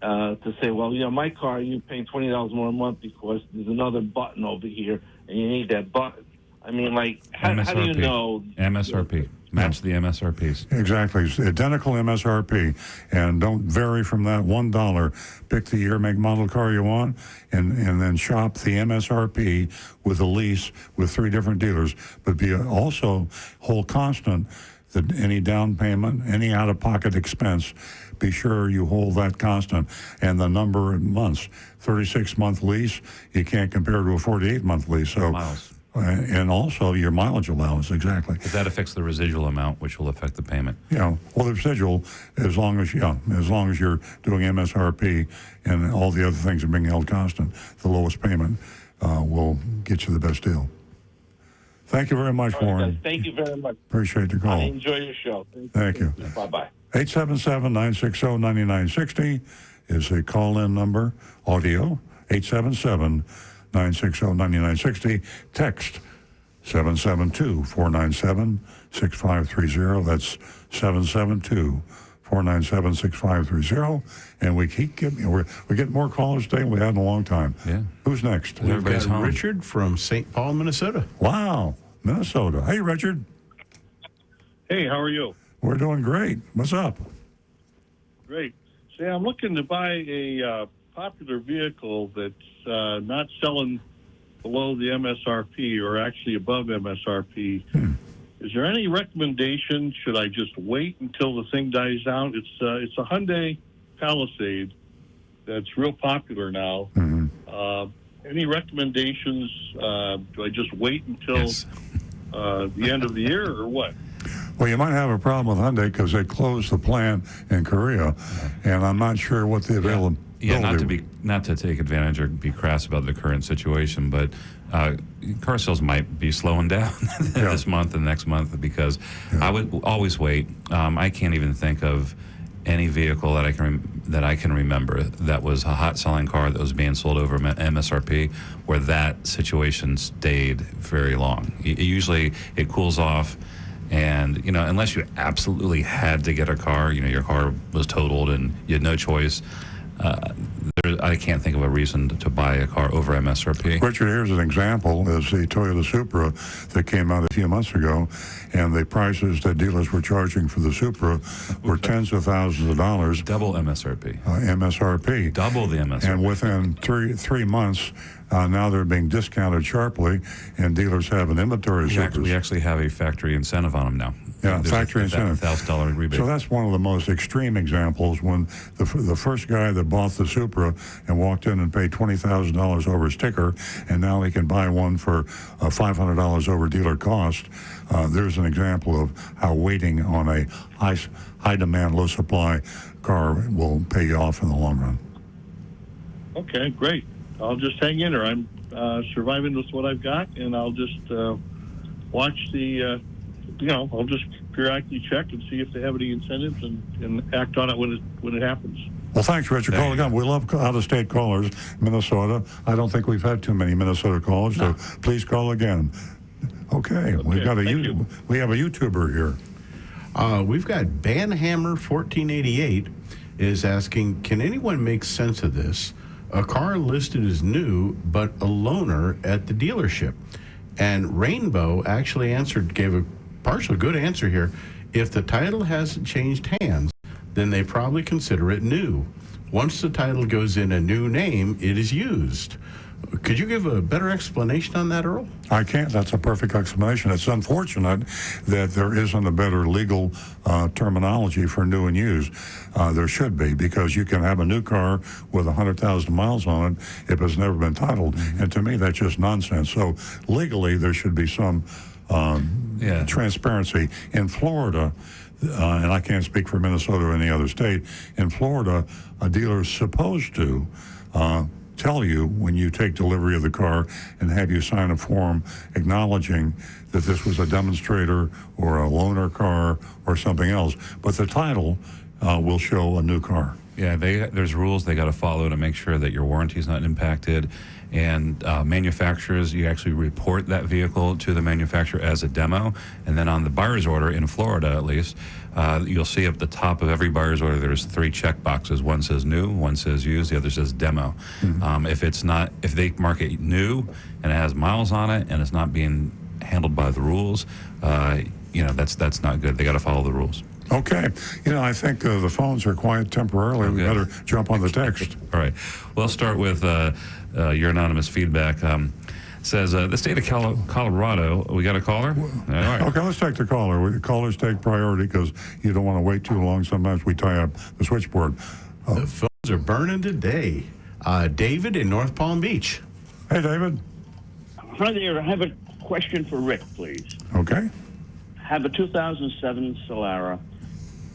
to say, "Well, my car, you're paying $20 more a month because there's another button over here, and you need that button." I mean, how do you know? MSRP. Match the MSRPs. Exactly. It's identical MSRP. And don't vary from that $1. Pick the year, make, model car you want, and then shop the MSRP with a lease with 3 different dealers. But also hold constant that any down payment, any out-of-pocket expense, be sure you hold that constant. And the number of months. 36-month lease, you can't compare to a 48-month lease. So miles. And also your mileage allowance, exactly. But that affects the residual amount, which will affect the payment. Well, the residual, as long as you're doing MSRP and all the other things are being held constant, the lowest payment will get you the best deal. Thank you very much, Warren. Guys, thank you very much. Appreciate the call. I enjoy your show. Thank you. Bye-bye. 877-960-9960 is a call-in number. Audio, 877-960-9960. Text 772-497-6530. That's 772-497-6530. And we keep we get more callers today than we had in a long time. Yeah. Who's next? We've got Everybody's home. Richard from St. Paul, Minnesota. Wow, Minnesota. Hey, Richard. Hey, how are you? We're doing great. What's up? Great. Say, I'm looking to buy a popular vehicle that's not selling below the MSRP or actually above MSRP. Is there any recommendation? Should I just wait until the thing dies down? It's a Hyundai Palisade that's real popular now. Mm-hmm. Any recommendations? Do I just wait until the end of the year or what? Well, you might have a problem with Hyundai because they closed the plant in Korea, and I'm not sure what the availability. Yeah, not to take advantage or be crass about the current situation, but car sales might be slowing down this month and next month because I would always wait. I can't even think of any vehicle that I can remember that was a hot selling car that was being sold over MSRP where that situation stayed very long. Usually it cools off. And, unless you absolutely had to get a car, your car was totaled and you had no choice, I can't think of a reason to buy a car over MSRP. Richard, here's an example, is the Toyota Supra that came out a few months ago, and the prices that dealers were charging for the Supra were tens of thousands of dollars. Double MSRP. MSRP. Double the MSRP. And within three months, now they're being discounted sharply, and dealers have an inventory of Supras. We actually have a factory incentive on them now. Yeah, factory incentive. $1,000 rebate. So that's one of the most extreme examples when the first guy that bought the Supra and walked in and paid $20,000 over sticker, and now he can buy one for $500 over dealer cost. There's an example of how waiting on a high demand, low supply car will pay you off in the long run. Okay, great. I'll just hang in there. I'm surviving with what I've got, and I'll just watch the. I'll just periodically check and see if they have any incentives and act on it when it happens. Well, thanks, Richard. Calling up. We love out-of-state callers. Minnesota. I don't think we've had too many Minnesota callers, so please call again. Okay. We have a YouTuber here. We've got Banhammer1488 is asking, can anyone make sense of this? A car listed as new, but a loaner at the dealership. And Rainbow actually gave a partial good answer here. If the title hasn't changed hands, then they probably consider it new. Once the title goes in a new name, it is used. Could you give a better explanation on that, Earl? I can't. That's a perfect explanation. It's unfortunate that there isn't a better legal terminology for new and used. There should be, because you can have a new car with 100,000 miles on it if it's never been titled. And to me, that's just nonsense. So legally, there should be some transparency. In Florida, and I can't speak for Minnesota or any other state, in Florida, a dealer is supposed to tell you when you take delivery of the car and have you sign a form acknowledging that this was a demonstrator or a loaner car or something else. But the title will show a new car. Yeah, there's rules they got to follow to make sure that your warranty is not impacted. And manufacturers, you actually report that vehicle to the manufacturer as a demo. And then on the buyer's order, in Florida at least, you'll see up the top of every buyer's order, there's 3 check boxes. One says new, one says used, the other says demo. If they mark it new and it has miles on it and it's not being handled by the rules, that's not good. They got to follow the rules. Okay. I think the phones are quiet temporarily. We better jump on the text. All right. We'll start with your anonymous feedback. Says, the state of Colorado, we got a caller? All right. Okay, let's take the caller. Callers take priority because you don't want to wait too long. Sometimes we tie up the switchboard. The phones are burning today. David in North Palm Beach. Hey, David. Hi there. I have a question for Rick, please. Okay. I have a 2007 Solara.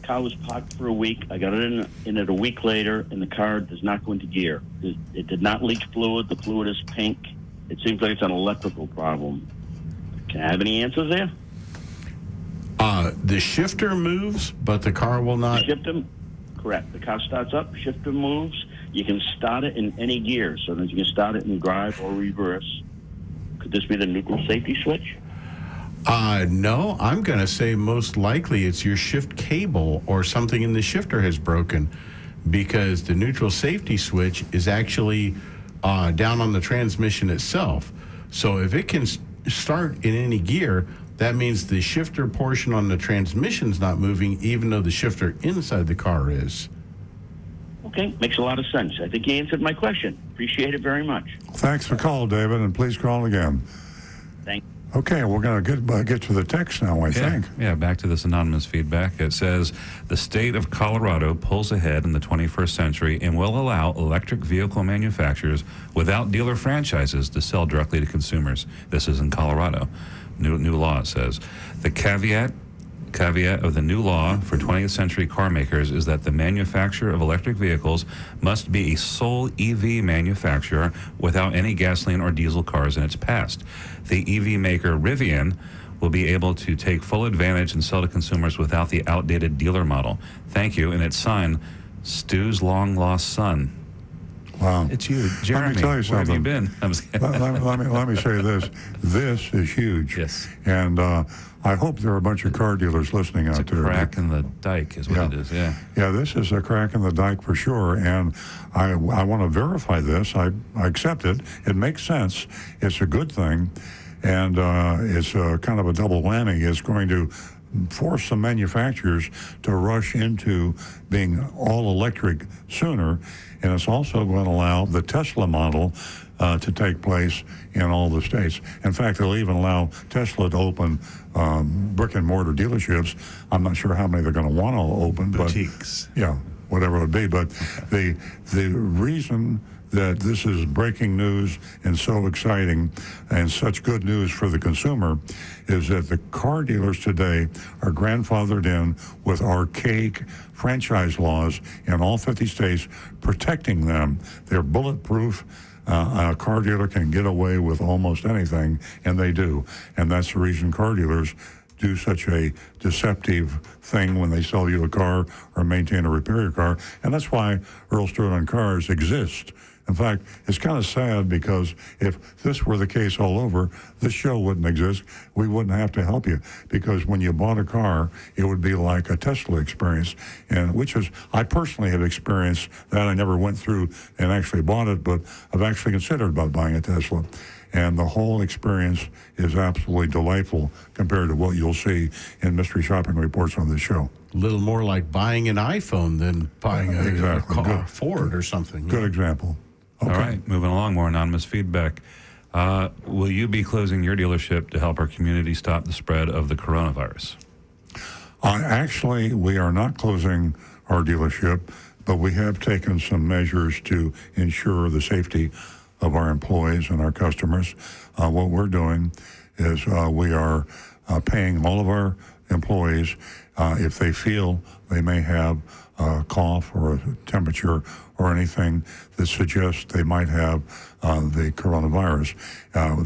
Car was parked for a week. I got it in it a week later, and the car does not go into gear. It did not leak fluid. The fluid is pink. It seems like it's an electrical problem. Can I have any answers there? The shifter moves, but the car will not. The shifter, correct. The car starts up, shifter moves. You can start it in any gear, so that you can start it in drive or reverse. Could this be the neutral safety switch? No, I'm going to say most likely it's your shift cable or something in the shifter has broken, because the neutral safety switch is actually down on the transmission itself. So if it can start in any gear, that means the shifter portion on the transmission's not moving, even though the shifter inside the car is. Okay, makes a lot of sense. I think you answered my question. Appreciate it very much. Thanks for calling, David, and please call again. Thank you. Okay, we're going to get to the text now, I think. Yeah, back to this anonymous feedback. It says, the state of Colorado pulls ahead in the 21st century and will allow electric vehicle manufacturers without dealer franchises to sell directly to consumers. This is in Colorado. New law, it says. The caveat of the new law for 20th century car makers is that the manufacturer of electric vehicles must be a sole EV manufacturer without any gasoline or diesel cars in its past. The EV maker Rivian will be able to take full advantage and sell to consumers without the outdated dealer model. Thank you. And it's signed Stu's long lost son. Wow. It's you, Jeremy. Let me tell you something. Where have you been? let me say this. This is huge. Yes. And I hope there are a bunch of car dealers listening out there. It's a crack in the dike is what it is, yeah. Yeah, this is a crack in the dike for sure. And I want to verify this. I accept it. It makes sense. It's a good thing. And it's kind of a double whammy. It's going to force some manufacturers to rush into being all electric sooner. And it's also going to allow the Tesla model to take place in all the states. In fact, they'll even allow Tesla to open brick and mortar dealerships. I'm not sure how many they're going to want to open. Boutiques. But, yeah, whatever it would be. But the reason that this is breaking news and so exciting and such good news for the consumer is that the car dealers today are grandfathered in with archaic franchise laws in all 50 states protecting them. They're bulletproof. A car dealer can get away with almost anything, and they do. And that's the reason car dealers do such a deceptive thing when they sell you a car or maintain or repair your car. And that's why Earl Stewart on Cars exists. In fact, it's kind of sad because if this were the case all over, this show wouldn't exist. We wouldn't have to help you because when you bought a car, it would be like a Tesla experience, and which is, I personally have experienced that. I never went through and actually bought it, but I've actually considered about buying a Tesla. And the whole experience is absolutely delightful compared to what you'll see in mystery shopping reports on this show. A little more like buying an iPhone than buying a car, Good. Ford or something. Good example. All right, moving along, more anonymous feedback. Will you be closing your dealership to help our community stop the spread of the coronavirus? Actually, we are not closing our dealership, but we have taken some measures to ensure the safety of our employees and our customers. What we're doing is we are paying all of our employees if they feel they may have a cough or a temperature or anything that suggests they might have the coronavirus,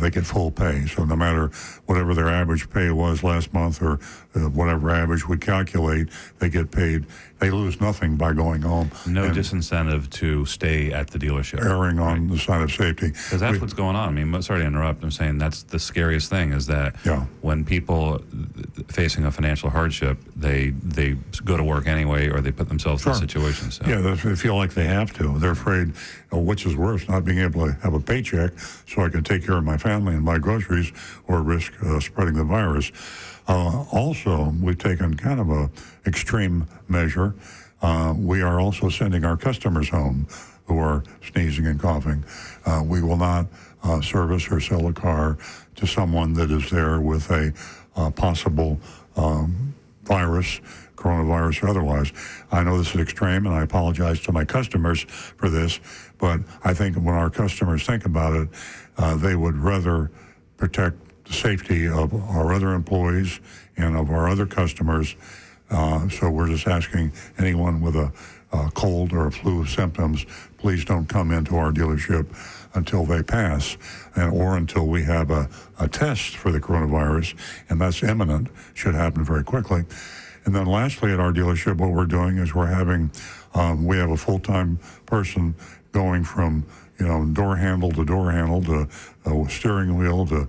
they get full pay. So no matter whatever their average pay was last month or whatever average we calculate, they get paid. They lose nothing by going home. No disincentive to stay at the dealership. Erring on the side of safety. Because that's what's going on. I mean, sorry to interrupt. I'm saying that's the scariest thing is that when people facing a financial hardship, they go to work anyway or they put themselves in a situation. So. Yeah, they feel like they have to. They're afraid, which is worse, not being able to have a paycheck so I can take care of my family and buy groceries or risk spreading the virus. Also, we've taken kind of a extreme measure. We are also sending our customers home who are sneezing and coughing. We will not service or sell a car to someone that is there with a possible virus, coronavirus or otherwise. I know this is extreme, and I apologize to my customers for this, but I think when our customers think about it, they would rather protect the safety of our other employees and of our other customers. So we're just asking anyone with a cold or a flu symptoms, please don't come into our dealership until they pass or until we have a test for the coronavirus, and that's imminent, should happen very quickly. And then lastly, at our dealership, what we're doing is we have a full-time person going from, door handle to steering wheel to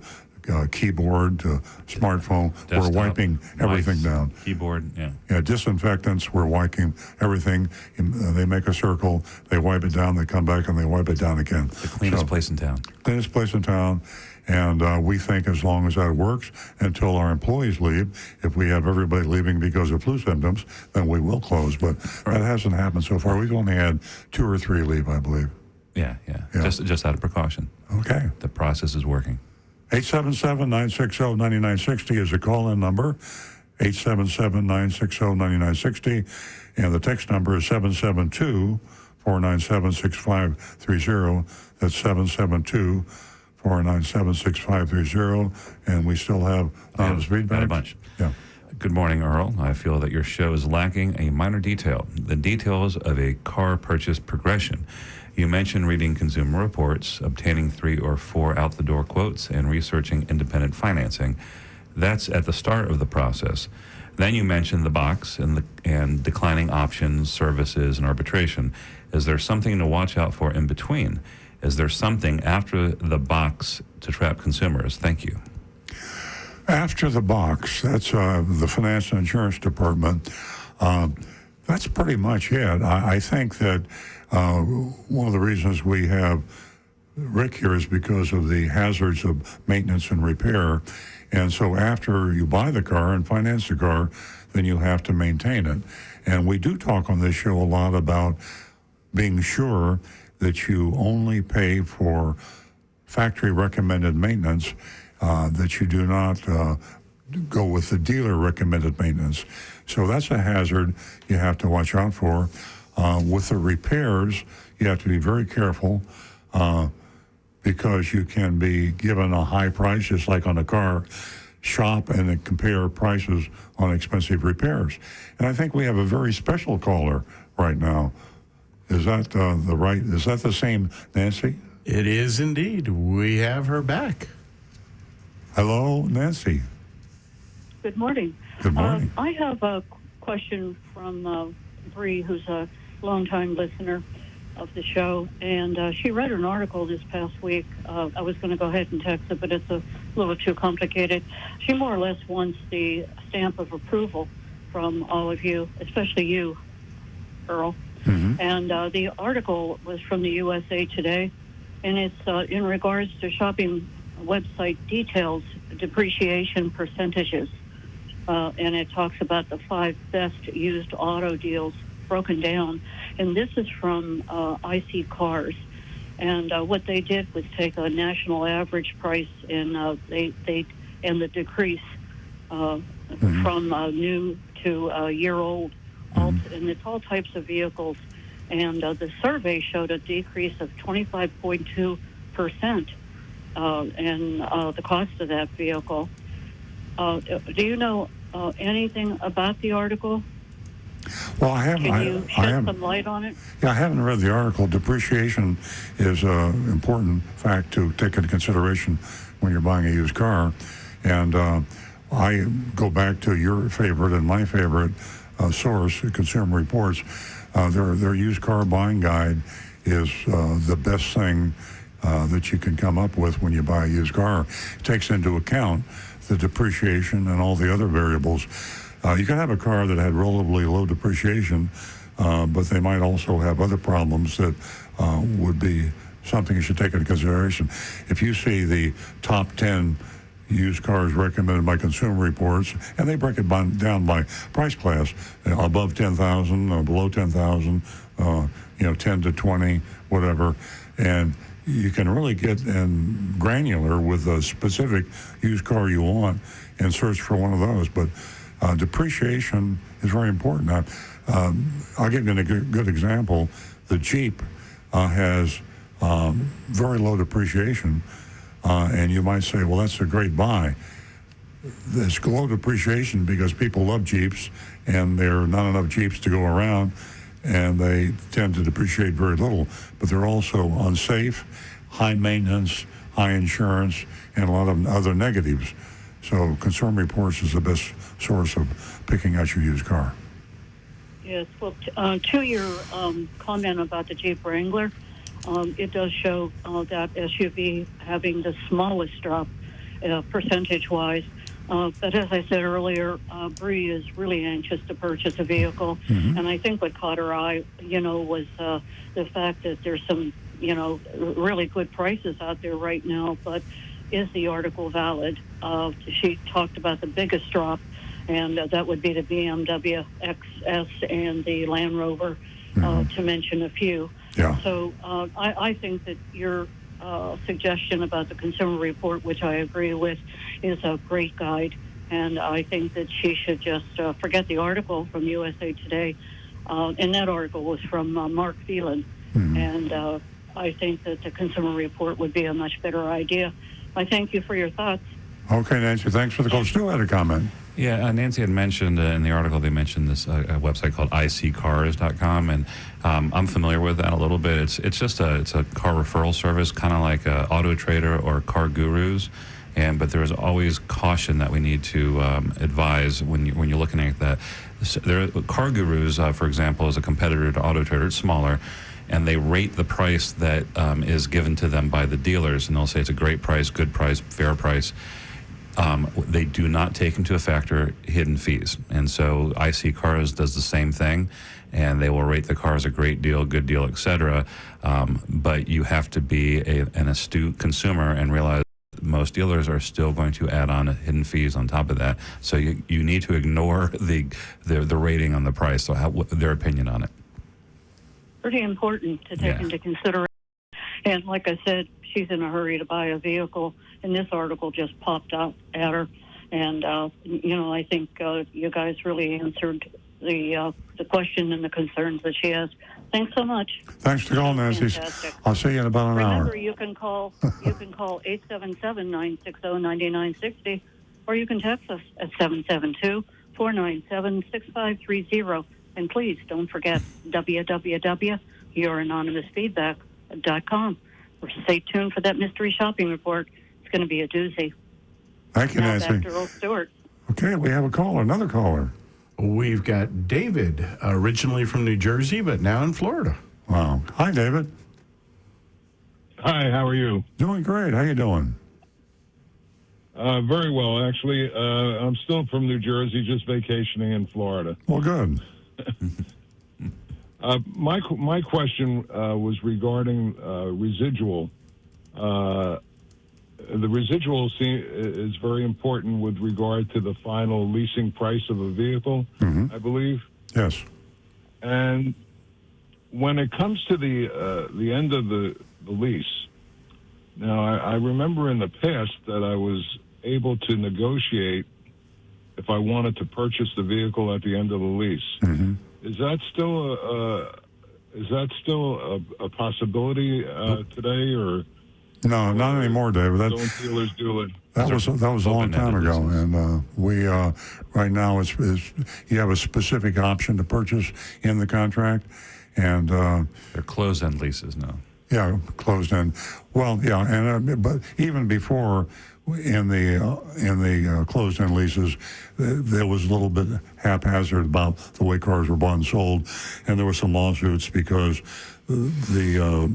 keyboard to smartphone. Desktop, we're wiping everything down. Keyboard, Yeah, disinfectants, we're wiping everything. They make a circle, they wipe it down, they come back and they wipe it down again. The cleanest place in town. Cleanest place in town. And we think as long as that works until our employees leave, if we have everybody leaving because of flu symptoms, then we will close. But that hasn't happened so far. We've only had 2 or 3 leave, I believe. Yeah. Just out of precaution. Okay. The process is working. 877-960-9960 is the call-in number. 877-960-9960. And the text number is 772-497-6530. That's 772-497-6530. And we still have feedback. Got a bunch. Yeah. Good morning, Earl. I feel that your show is lacking a minor detail, the details of a car purchase progression. You mentioned reading consumer reports, obtaining 3 or 4 out-the-door quotes, and researching independent financing. That's at the start of the process. Then you mentioned the box and declining options, services, and arbitration. Is there something to watch out for in between? Is there something after the box to trap consumers? Thank you. After the box, that's the Finance and Insurance Department. That's pretty much it. I think that one of the reasons we have Rick here is because of the hazards of maintenance and repair. And so after you buy the car and finance the car, then you have to maintain it. And we do talk on this show a lot about being sure that you only pay for factory recommended maintenance, that you do not go with the dealer recommended maintenance. So that's a hazard you have to watch out for. With the repairs, you have to be very careful because you can be given a high price, just like on a car. Shop and then compare prices on expensive repairs. And I think we have a very special caller right now. Is that is that the same Nancy? It is indeed. We have her back. Hello, Nancy. Good morning. Good morning. I have a question from Bree, who's a longtime listener of the show, and she read an article this past week. I was going to go ahead and text it, but it's a little too complicated. She more or less wants the stamp of approval from all of you, especially you, Earl. Mm-hmm. And the article was from the USA Today, and it's in regards to shopping website details, depreciation percentages, and it talks about the 5 best used auto deals broken down. And this is from I See Cars. And what they did was take a national average price and the decrease from new to year-old, and it's all types of vehicles. And the survey showed a decrease of 25.2% in the cost of that vehicle. Do you know anything about the article? Well, I haven't. Can you shed some light on it? Yeah, I haven't read the article. Depreciation is an important fact to take into consideration when you're buying a used car. And I go back to your favorite and my favorite source, Consumer Reports. Their used car buying guide is the best thing that you can come up with when you buy a used car. It takes into account the depreciation and all the other variables. You can have a car that had relatively low depreciation, but they might also have other problems that would be something you should take into consideration. If you see the top 10 used cars recommended by Consumer Reports, and they break it down by price class, above 10,000, below 10,000, 10 to 20, whatever, and you can really get granular with a specific used car you want and search for one of those. But depreciation is very important. I'll give you a good example. The Jeep has very low depreciation, and you might say, well, that's a great buy. It's low depreciation because people love Jeeps, and there are not enough Jeeps to go around, and they tend to depreciate very little. But they're also unsafe, high maintenance, high insurance, and a lot of other negatives. So Consumer Reports is the best source of picking out your used car. Yes, well, to your comment about the Jeep Wrangler, it does show that SUV having the smallest drop percentage-wise. But as I said earlier, Bree is really anxious to purchase a vehicle. And I think what caught her eye, was the fact that there's some, really good prices out there right now. But is the article valid? She talked about the biggest drop, and that would be the BMW XS and the Land Rover, to mention a few. Yeah. So I think that your suggestion about the Consumer Report, which I agree with, is a great guide. And I think that she should just forget the article from USA Today. And that article was from Mark Phelan. And I think that the Consumer Report would be a much better idea. I thank you for your thoughts. Okay, Nancy, thanks for the call. Stu had a comment. Yeah, Nancy had mentioned in the article, they mentioned this website called iccars.com, and I'm familiar with that a little bit. It's just a car referral service, kind of like Auto Trader or Car Gurus, but there's always caution that we need to advise when you're looking at that. Car Gurus, for example, is a competitor to Auto Trader. It's smaller, and they rate the price that is given to them by the dealers, and they'll say it's a great price, good price, fair price. They do not take into factor hidden fees. And so IC Cars does the same thing, and they will rate the car as a great deal, good deal, etc. But you have to be an astute consumer and realize most dealers are still going to add on hidden fees on top of that. So you need to ignore the rating on the price, so their opinion on it. Pretty important to take into consideration. And like I said, she's in a hurry to buy a vehicle, and this article just popped out at her. And, I think you guys really answered the question and the concerns that she has. Thanks so much. Thanks for calling, Nancy. Fantastic. I'll see you in about an hour. Remember, you can call 877-960-9960, or you can text us at 772-497-6530. And please don't forget www.youranonymousfeedback.com. Or stay tuned for that mystery shopping report. It's going to be a doozy. Thank you, now Nancy. Back to Earl Stewart. Okay, we have a caller, another caller. We've got David, originally from New Jersey, but now in Florida. Wow. Hi, David. Hi, how are you? Doing great. How you doing? Very well, actually. I'm still from New Jersey, just vacationing in Florida. Well, good. My question was regarding residual. The residual is very important with regard to the final leasing price of a vehicle, I believe. Yes. And when it comes to the end of the lease, now I remember in the past that I was able to negotiate if I wanted to purchase the vehicle at the end of the lease. Mm-hmm. Is that still a possibility today, or No, not anymore, David. don't dealers do it? That was a long time ago, and we right now it's you have a specific option to purchase in the contract, and they're closed-end leases now. Yeah, closed-end. Well, yeah, and but even before in the closed-end leases, there was a little bit haphazard about the way cars were bought and sold, and there were some lawsuits because the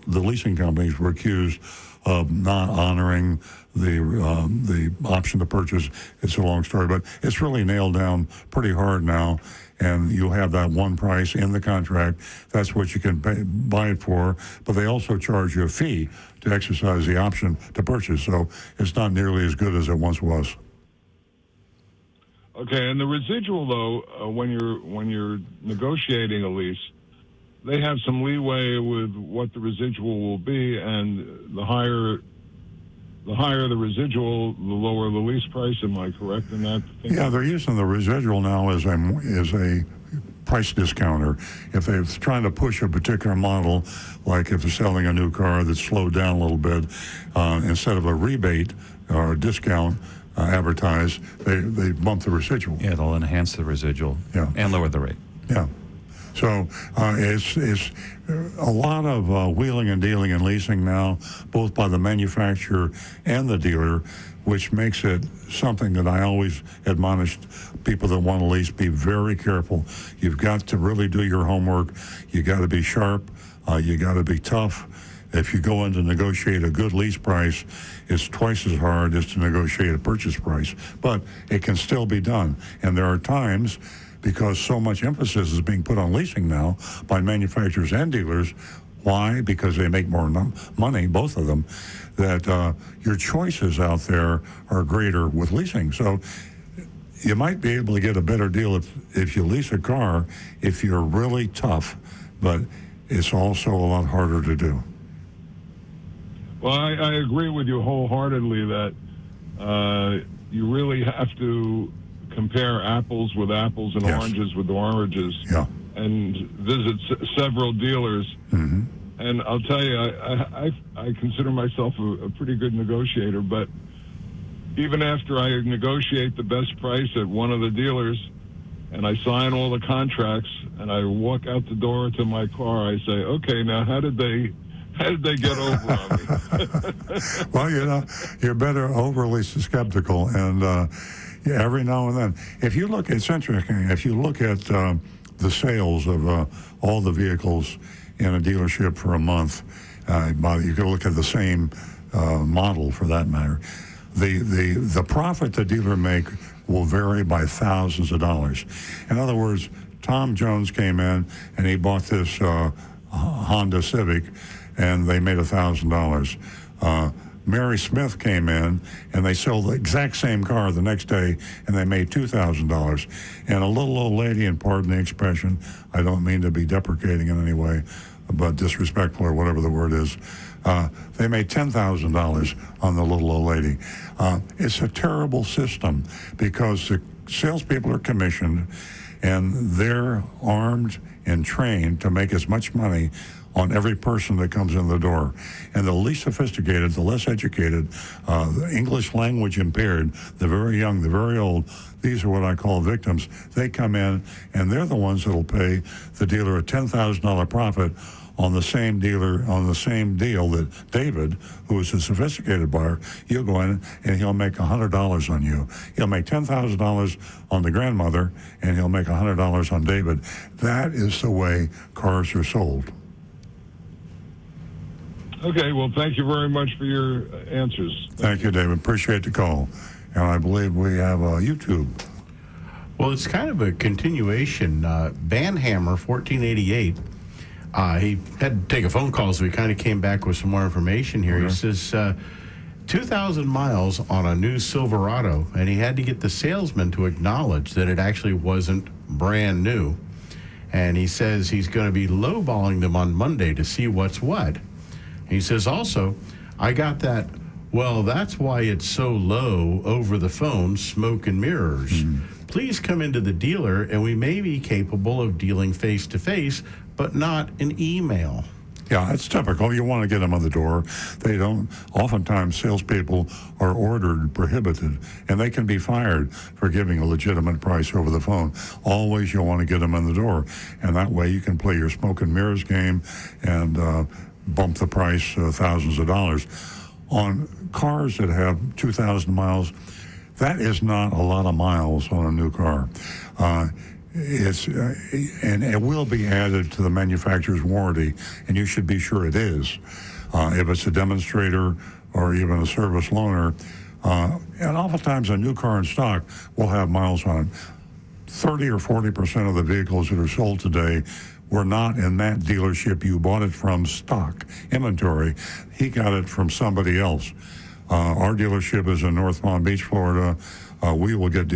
leasing companies were accused of not honoring the option to purchase. It's a long story, but it's really nailed down pretty hard now, and you have that one price in the contract. That's what you can buy it for, but they also charge you a fee to exercise the option to purchase, so it's not nearly as good as it once was. Okay, and the residual, though, when you're negotiating a lease, they have some leeway with what the residual will be, and the higher the residual, the lower the lease price. Am I correct in that? Yeah, they're using the residual now as a price discounter. If they're trying to push a particular model, like if they're selling a new car that's slowed down a little bit, instead of a rebate or a discount advertised, they bump the residual. Yeah, they'll enhance the residual and lower the rate. Yeah. So it's a lot of wheeling and dealing and leasing now, both by the manufacturer and the dealer, which makes it something that I always admonish people that want to lease, be very careful. You've got to really do your homework. You got to be sharp. You got to be tough. If you go in to negotiate a good lease price, it's twice as hard as to negotiate a purchase price. But it can still be done. And there are times, because so much emphasis is being put on leasing now by manufacturers and dealers. Why? Because they make more money, both of them, that your choices out there are greater with leasing. So you might be able to get a better deal if you lease a car if you're really tough, but it's also a lot harder to do. Well, I agree with you wholeheartedly that you really have to compare apples with apples and oranges with oranges, and visit several dealers. Mm-hmm. And I'll tell you, I consider myself a pretty good negotiator, but even after I negotiate the best price at one of the dealers and I sign all the contracts and I walk out the door to my car, I say, okay, now how did they get over on me? Well, you're better overly skeptical, and every now and then. If you look, it's interesting, if you look at the sales of all the vehicles in a dealership for a month, you can look at the same model for that matter. The profit the dealer make will vary by thousands of dollars. In other words, Tom Jones came in and he bought this Honda Civic, and they made $1,000. Mary Smith came in, and they sold the exact same car the next day, and they made $2,000. And a little old lady, and pardon the expression, I don't mean to be deprecating in any way, but disrespectful or whatever the word is, they made $10,000 on the little old lady. It's a terrible system because the salespeople are commissioned, and they're armed and trained to make as much money on every person that comes in the door. And the least sophisticated, the less educated, the English language impaired, the very young, the very old, these are what I call victims. They come in, and they're the ones that'll pay the dealer a $10,000 profit on the same deal that David, who is a sophisticated buyer, you'll go in and he'll make $100 on you. He'll make $10,000 on the grandmother, and he'll make $100 on David. That is the way cars are sold. Okay, well, thank you very much for your answers. Thank you, David. Appreciate the call. And I believe we have YouTube. Well, it's kind of a continuation. Banhammer, 1488. He had to take a phone call, so he kind of came back with some more information here. He says 2,000 miles on a new Silverado, and he had to get the salesman to acknowledge that it actually wasn't brand new. And he says he's going to be lowballing them on Monday to see what's what. He says also, I got that, well, that's why it's so low over the phone, smoke and mirrors. Please come into the dealer and we may be capable of dealing face-to-face, but not an email. Yeah, it's typical. You want to get them on the door. They don't. Oftentimes, salespeople are ordered and prohibited, and they can be fired for giving a legitimate price over the phone. Always, you want to get them on the door, and that way you can play your smoke and mirrors game and bump the price thousands of dollars. On cars that have 2,000 miles, that is not a lot of miles on a new car. And it will be added to the manufacturer's warranty, and you should be sure it is. If it's a demonstrator or even a service loaner, and oftentimes a new car in stock will have miles on it. 30 or 40% of the vehicles that are sold today were not in that dealership you bought it from stock inventory. He got it from somebody else. Our dealership is in North Palm Beach, Florida. We will get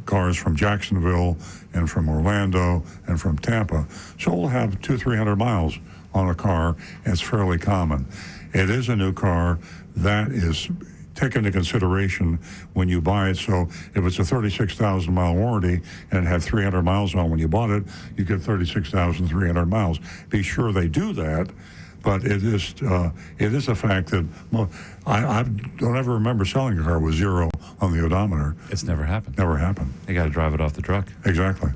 cars from Jacksonville and from Orlando and from Tampa. So we'll have 200-300 miles on a car. It's fairly common. It is a new car. That is taken into consideration when you buy it. So if it's a 36,000 mile warranty and it had 300 miles on when you bought it, you get 36,300 miles. Be sure they do that. But it is a fact that I don't ever remember selling a car with 0 on the odometer. It's never happened. Never happened. You got to drive it off the truck. Exactly.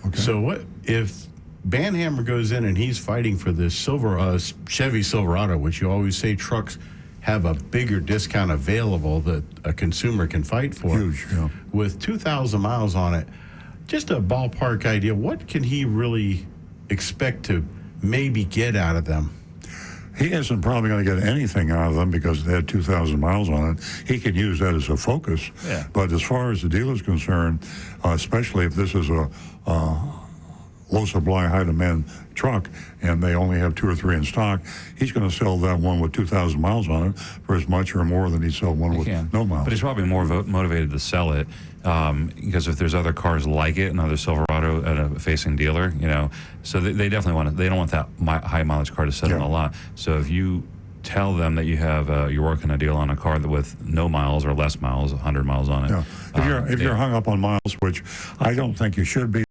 Okay. So what if Banhammer goes in and he's fighting for this Chevy Silverado, which you always say trucks have a bigger discount available that a consumer can fight for. Huge, yeah. With 2,000 miles on it, just a ballpark idea, what can he really expect to maybe get out of them? He isn't probably going to get anything out of them because they had 2,000 miles on it. He can use that as a focus. Yeah. But as far as the dealer's concerned, especially if this is a low supply, high demand truck and they only have 2 or 3 in stock, he's going to sell that one with 2,000 miles on it for as much or more than he'd sell one with no miles. But he's probably more motivated to sell it because if there's other cars like it, another Silverado at a facing dealer, so they definitely want to. They don't want that high mileage car to sit on a lot. So if you tell them that you have you're working a deal on a car with no miles or less miles, 100 miles on it. Yeah. If you're hung up on miles, which I don't think you should be.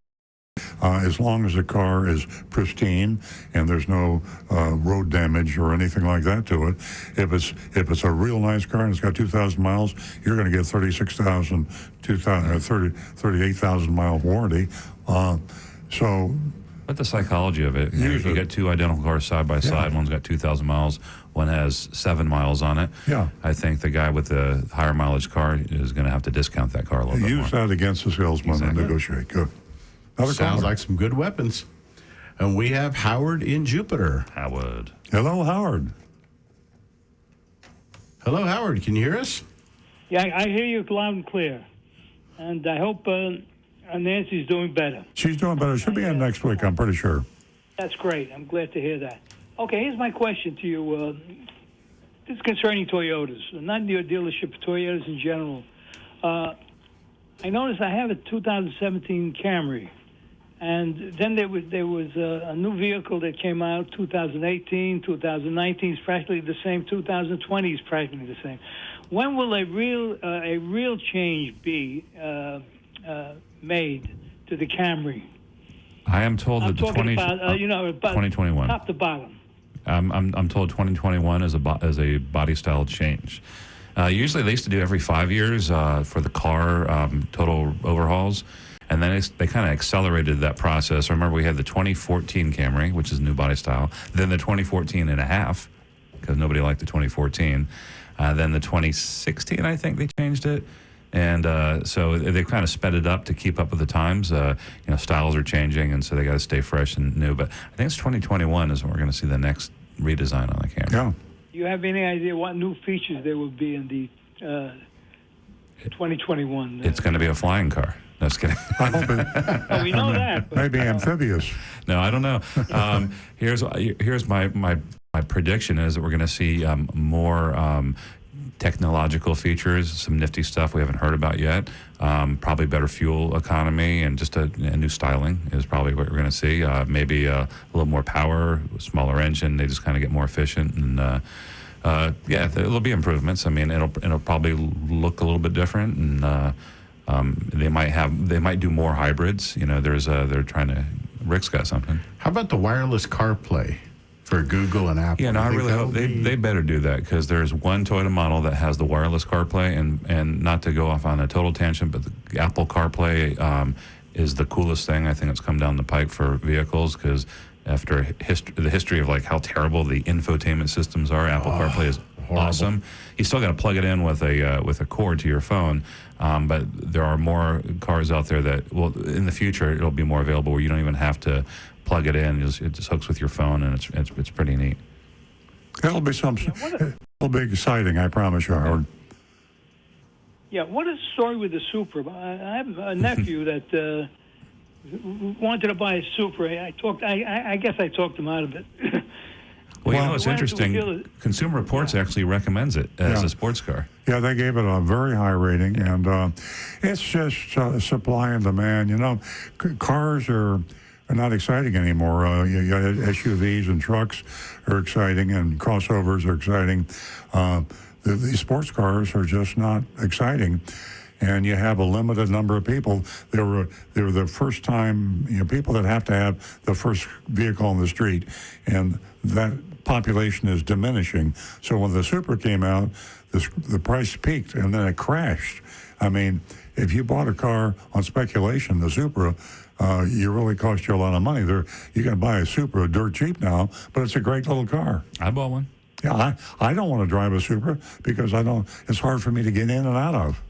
As long as the car is pristine and there's no road damage or anything like that to it. If it's a real nice car and it's got 2,000 miles, you're going to get 36,000, 38,000 mile warranty. But the psychology of it, if you get 2 identical cars side by side, one's got 2,000 miles, one has 7 miles on it. Yeah. I think the guy with the higher mileage car is going to have to discount that car a little bit more. Use that against the salesman and negotiate. Good. Sounds like some good weapons. And we have Howard in Jupiter. Howard. Hello, Howard. Hello, Howard. Can you hear us? Yeah, I hear you loud and clear. And I hope Nancy's doing better. She's doing better. She'll be in next week, I'm pretty sure. That's great. I'm glad to hear that. Okay, here's my question to you. This is concerning Toyotas, not your dealership, Toyotas in general. I noticed I have a 2017 Camry. And then there was a new vehicle that came out, 2018, 2019 is practically the same, 2020 is practically the same. When will a real change be made to the Camry? I am told that about 2021, top to bottom. I'm told 2021 is a body style change. Usually they used to do every 5 years for the car total overhauls. And then they kind of accelerated that process. I remember we had the 2014 Camry, which is new body style. Then the 2014 and a half, because nobody liked the 2014. Then the 2016, I think they changed it. And so they kind of sped it up to keep up with the times. Styles are changing, and so they got to stay fresh and new. But I think it's 2021 is when we're going to see the next redesign on the Camry. Yeah. Do you have any idea what new features there will be in the 2021? It's going to be a flying car. No, just kidding. I hope it. We know that. Maybe amphibious. No, I don't know. Here's my my prediction is that we're going to see more technological features, some nifty stuff we haven't heard about yet. Probably better fuel economy and just a new styling is probably what we're going to see. Maybe a little more power, smaller engine. They just kind of get more efficient, and yeah, there'll be improvements. I mean, it'll probably look a little bit different, and they might do more hybrids. You know, they're trying to. Rick's got something. How about the wireless CarPlay for Google and Apple? Yeah, no, I really hope they better do that, because there's one Toyota model that has the wireless CarPlay, and not to go off on a total tangent, but the Apple CarPlay is the coolest thing I think that's come down the pike for vehicles, because after the history of like how terrible the infotainment systems are, Apple CarPlay is awesome. You still got to plug it in with a cord to your phone, but there are more cars out there that, well, in the future it'll be more available where you don't even have to plug it in. It just hooks with your phone, and it's pretty neat. It'll be something. It'll be exciting, I promise you, Howard. Yeah, what is the story with the Supra? I have a nephew that wanted to buy a Supra. I guess I talked him out of it. Well, you know, it's interesting. Consumer Reports actually recommends it as a sports car. Yeah, they gave it a very high rating, and it's just supply and demand. You know, cars are not exciting anymore. You got SUVs and trucks are exciting, and crossovers are exciting. The sports cars are just not exciting. And you have a limited number of people. They were the first time, you know, people that have to have the first vehicle on the street, and that population is diminishing. So when the Supra came out, the price peaked and then it crashed. I mean, if you bought a car on speculation, the Supra, you really cost you a lot of money. You can buy a Supra dirt cheap now, but it's a great little car. I bought one. Yeah, I don't want to drive a Supra because it's hard for me to get in and out of.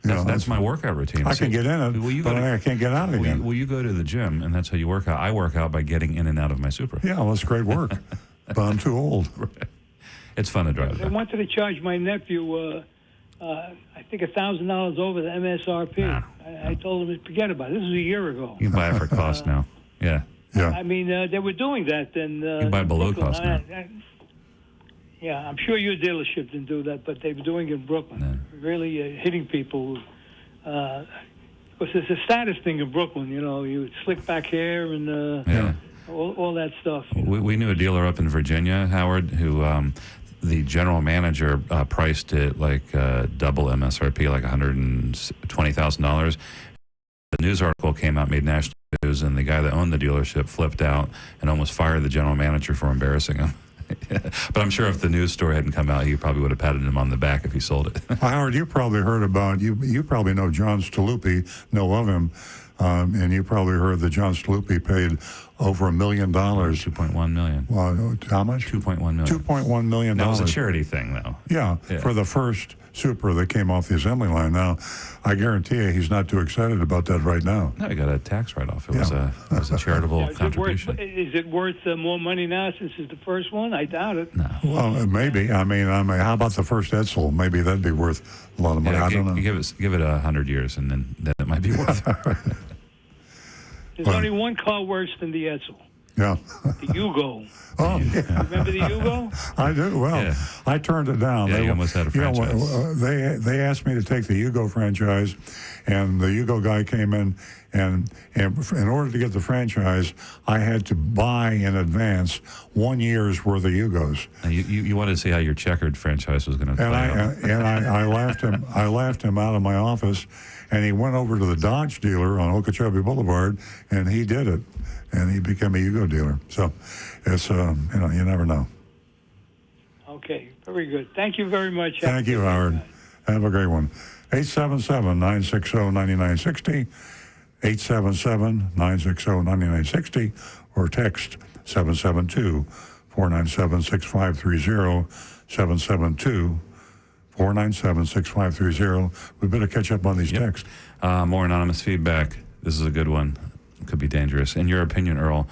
That's my workout routine. I can get in it, but I can't get out again. Well, you go to the gym, and that's how you work out. I work out by getting in and out of my Supra. Yeah, well, that's great work, but I'm too old. It's fun to drive. I wanted to charge my nephew, I think $1,000 over the MSRP. Nah. I told him to forget about it. This was a year ago. You can buy it for cost now. Yeah. I mean, they were doing that. And, you can buy it below cost now. Yeah, I'm sure your dealership didn't do that, but they were doing it in Brooklyn. Really hitting people. Because it's a status thing in Brooklyn, you know, you slick back hair and all that stuff. We knew a dealer up in Virginia, Howard, who the general manager priced it like double MSRP, like $120,000. The news article came out, made national news, and the guy that owned the dealership flipped out and almost fired the general manager for embarrassing him. But I'm sure if the news story hadn't come out, he probably would have patted him on the back if he sold it. Howard, you probably heard about, you probably know John Staluppi, know of him, and you probably heard that John Staluppi paid over $1 million. $2.1 million. Well, how much? $2.1 million. $2.1 million. That was a charity thing, though. Yeah, for the first Supra that came off the assembly line. Now, I guarantee you he's not too excited about that right now. No, he got a tax write-off. It was a charitable contribution. Is it worth more money now since it's the first one? I doubt it. No. Well, maybe. I mean, how about the first Edsel? Maybe that'd be worth a lot of money. I don't know. Give it 100 years, and then it might be worth it. There's only one car worse than the Edsel. Yeah. The Yugo. Oh, yeah. Remember the Yugo? I do. Well, I turned it down. Yeah, you almost had a franchise. They asked me to take the Yugo franchise, and the Yugo guy came in, and in order to get the franchise, I had to buy in advance 1 year's worth of Yugos. You wanted to see how your checkered franchise was going to play out. I laughed him out of my office, and he went over to the Dodge dealer on Okeechobee Boulevard, and he did it. And he became a Yugo dealer. So it's, you never know. Okay, very good. Thank you very much. Thank you, Howard. Have a great one. 877-960-9960, 877-960-9960, or text 772-497-6530, 772-497-6530. We better catch up on these texts. More anonymous feedback. This is a good one. Could be dangerous. In your opinion, Earl,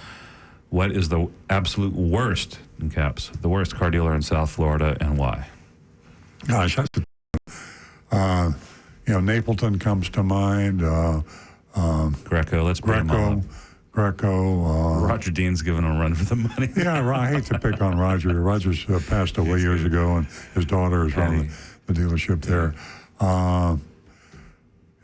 what is the absolute worst, in caps, the worst car dealer in South Florida, and why? Gosh, that's Napleton comes to mind. Greco, let's bring them all up. Greco. Roger Dean's giving him a run for the money. Yeah, I hate to pick on Roger. Roger's passed away years ago, and his daughter is running the dealership there.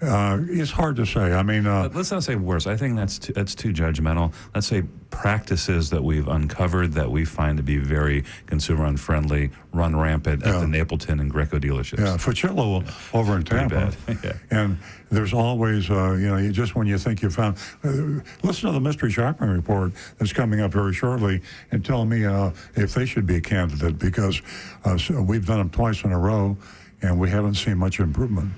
It's hard to say. I mean, let's not say worse. I think that's too judgmental. Let's say practices that we've uncovered that we find to be very consumer unfriendly run rampant at the Napleton and Greco dealerships. Yeah, Fucillo over in Tampa. Yeah. And there's always, you just when you think you found, listen to the mystery shopping report that's coming up very shortly and tell me if they should be a candidate, because we've done them twice in a row and we haven't seen much improvement.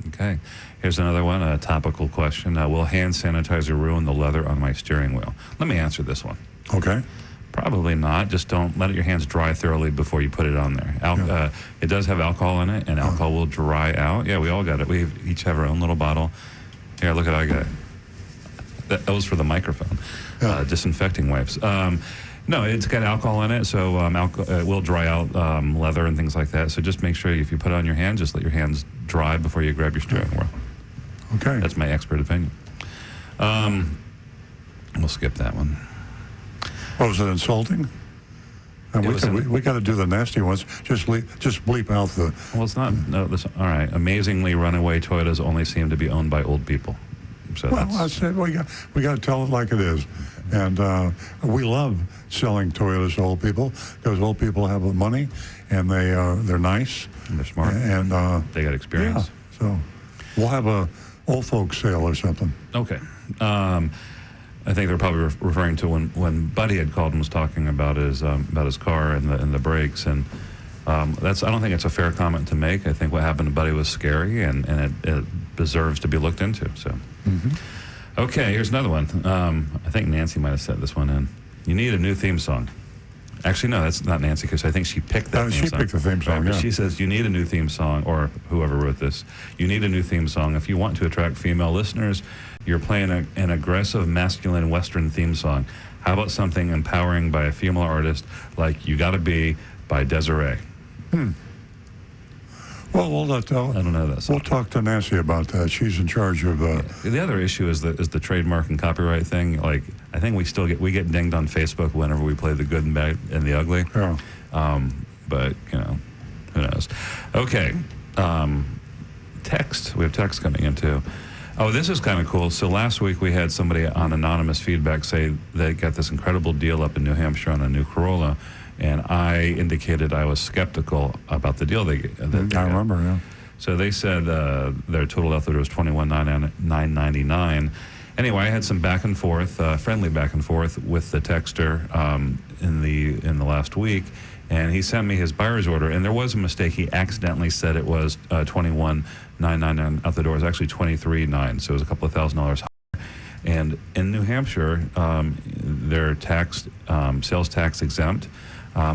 Okay. Here's another one, a topical question. Will hand sanitizer ruin the leather on my steering wheel? Let me answer this one. Okay. Probably not. Just don't let your hands dry thoroughly before you put it on there. It does have alcohol in it, and alcohol will dry out. Yeah, we all got it. We each have our own little bottle. Here, look at I got. That was for the microphone. Disinfecting wipes. No, it's got alcohol in it, so it will dry out leather and things like that. So just make sure if you put it on your hands, just let your hands dry before you grab your steering wheel. Okay. That's my expert opinion. We'll skip that one. Oh, was it insulting? And we got to do the nasty ones. Just bleep out the... Well, it's not... No, all right. Amazingly, runaway Toyotas only seem to be owned by old people. So I said we got to tell it like it is. And we love selling Toyotas to old people because old people have the money and they're nice. And they're smart. And they got experience. Yeah, so we'll have a old folks sale or something. Okay. I think they're probably referring to when Buddy had called and was talking about his car and the brakes, and I don't think it's a fair comment to make. I think what happened to Buddy was scary, and it deserves to be looked into. So, Okay, here's another one. I think Nancy might have set this one in. You need a new theme song. Actually, no, that's not Nancy, because I think she picked that theme song. She picked the theme song, right, but she says, you need a new theme song, or whoever wrote this, you need a new theme song. If you want to attract female listeners, you're playing an aggressive, masculine Western theme song. How about something empowering by a female artist, like You Gotta Be by Desiree? Well, I don't know that song. We'll talk to Nancy about that. She's in charge of... The other issue is the trademark and copyright thing. Like, I think we get dinged on Facebook whenever we play the good and bad and the ugly. Yeah. But, who knows? Okay. Text. We have text coming in, too. Oh, this is kind of cool. So last week we had somebody on anonymous feedback say they got this incredible deal up in New Hampshire on a new Corolla. And I indicated I was skeptical about the deal they got. I remember, yeah. So they said their total outfit was $21,999. Anyway, I had some back and forth, friendly back and forth with the texter in the last week, and he sent me his buyer's order. And there was a mistake. He accidentally said it was $21,999 out the door. It was actually $23,900, so it was a couple of $1,000 higher. And in New Hampshire, they're sales tax exempt.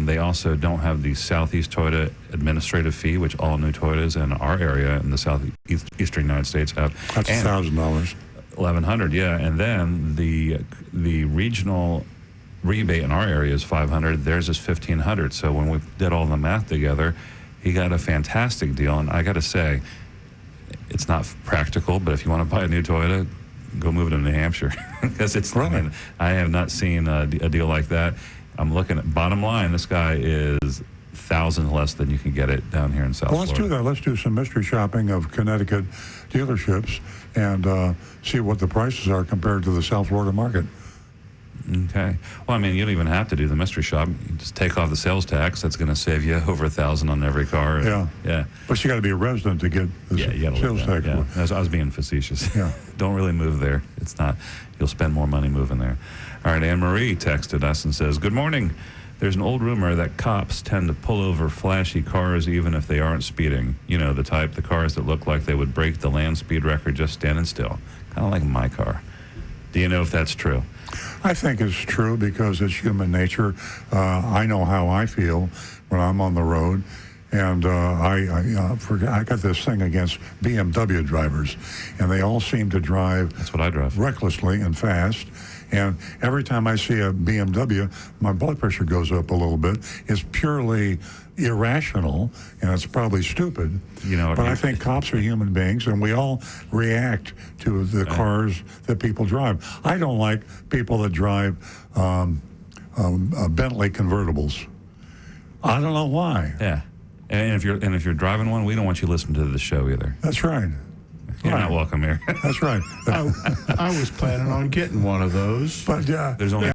They also don't have the Southeast Toyota administrative fee, which all new Toyotas in our area in the southeastern United States have. That's $1,000. $1,100, yeah. And then the regional rebate in our area is $500. Theirs is $1,500. So when we did all the math together, he got a fantastic deal. And I got to say, it's not practical, but if you want to buy a new Toyota, go move it to New Hampshire because it's. Really? I mean, I have not seen a deal like that. I'm looking at bottom line. This guy is thousands less than you can get it down here in South Florida. Let's do that. Let's do some mystery shopping of Connecticut dealerships and see what the prices are compared to the South Florida market. Okay. Well, I mean, you don't even have to do the mystery shop. You just take off the sales tax. That's going to save you over $1,000 on every car. Yeah. Yeah. But you got to be a resident to get the sales tax. Yeah. I was being facetious. Yeah. Don't really move there. It's not. You'll spend more money moving there. All right. Anne Marie texted us and says, "Good morning. There's an old rumor that cops tend to pull over flashy cars even if they aren't speeding. You know, the cars that look like they would break the land speed record just standing still. Kind of like my car. Do you know if that's true?" I think it's true because it's human nature. I know how I feel when I'm on the road. And I got this thing against BMW drivers. And they all seem to drive That's what I drive. recklessly and fast. And every time I see a BMW, my blood pressure goes up a little bit. It's purely irrational, and it's probably stupid. But I think cops are human beings, and we all react to the cars that people drive. I don't like people that drive Bentley convertibles. I don't know why. Yeah. And if you're driving one, we don't want you listening to the show either. That's right. You're not welcome here. That's right. I was planning on getting one of those. But there's only.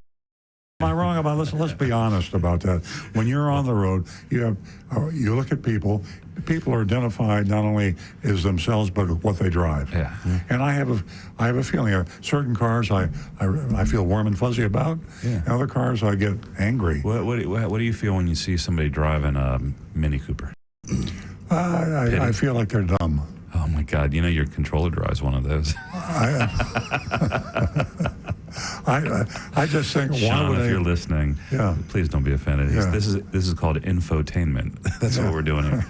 Am I wrong about this? Let's be honest about that. When you're on the road, you look at people. People are identified not only as themselves, but what they drive. Yeah. And I have a feeling. Certain cars I feel warm and fuzzy about. Yeah. Other cars I get angry. What do you feel when you see somebody driving a Mini Cooper? I feel like they're dumb. Oh my God! Your controller drives one of those. I just think, Sean, if you're listening, please don't be offended. Yeah. This is called infotainment. That's what we're doing here.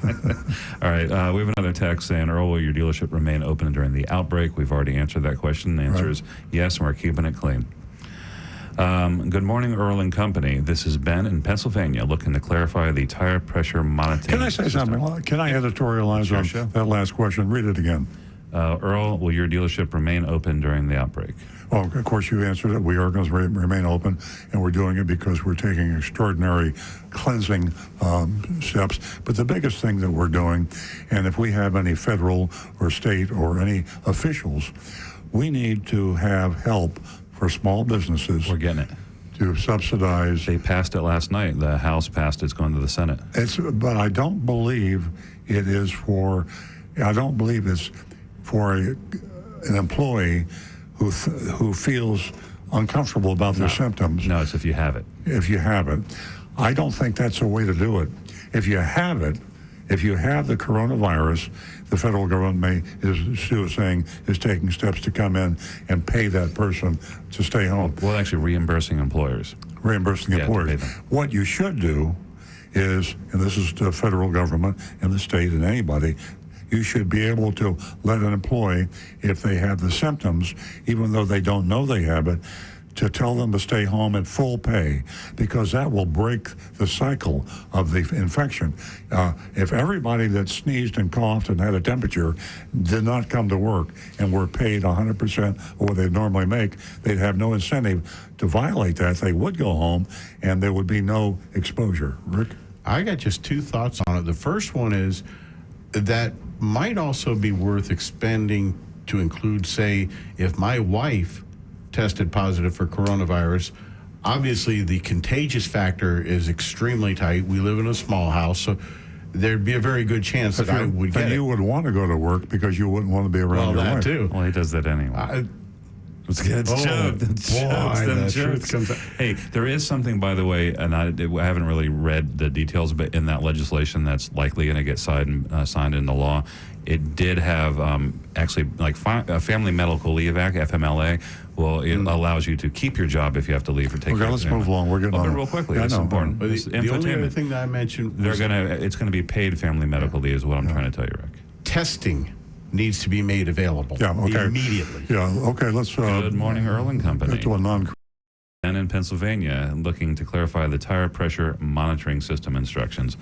All right, we have another text saying, Earl, will your dealership remain open during the outbreak? We've already answered that question. The answer is yes, and we're keeping it clean. Good morning, Earl and Company. This is Ben in Pennsylvania, looking to clarify the tire pressure monitoring. Can I say something? Can I editorialize on that last question? Read it again. Earl, will your dealership remain open during the outbreak? Well, of course, you answered it. We are going to remain open, and we're doing it because we're taking extraordinary cleansing steps. But the biggest thing that we're doing, and if we have any federal or state or any officials, we need to have help for small businesses. We're getting it. To subsidize. They passed it last night. The House passed it. It's going to the Senate. But I don't believe it is for. I don't believe it's for an employee who feels uncomfortable about their symptoms. No, it's if you have it. If you have it. I don't think that's a way to do it. If you have it, if you have the coronavirus, the federal government is taking steps to come in and pay that person to stay home. Well, actually reimbursing employers. Reimbursing employers. What you should do is, and this is the federal government and the state and anybody, you should be able to let an employee, if they have the symptoms, even though they don't know they have it, to tell them to stay home at full pay, because that will break the cycle of the infection. If everybody that sneezed and coughed and had a temperature did not come to work and were paid 100% of what they normally make, they'd have no incentive to violate that. They would go home and there would be no exposure. Rick? I got just two thoughts on it. The first one is that might also be worth expanding to include, say, if my wife tested positive for coronavirus, obviously the contagious factor is extremely tight. We live in a small house, so there'd be a very good chance that I would get it. And you would want to go to work because you wouldn't want to be around your wife. Too. Well, he does that anyway. It's truth comes out. Hey, there is something, by the way, and I haven't really read the details, but in that legislation that's likely going to get signed into law, it did have actually like Family Medical Leave Act, FMLA. Well, it allows you to keep your job if you have to leave or take. Okay, let's move along. We're getting on real quickly. Yeah, It's important. But the only other thing that I mentioned, it's going to be paid family medical leave, is what I'm trying to tell you, Rick. Testing needs to be made available immediately. Yeah, okay, let's... Good morning, Earl and Company. Get to a non... And in Pennsylvania, looking to clarify the tire pressure monitoring system instructions.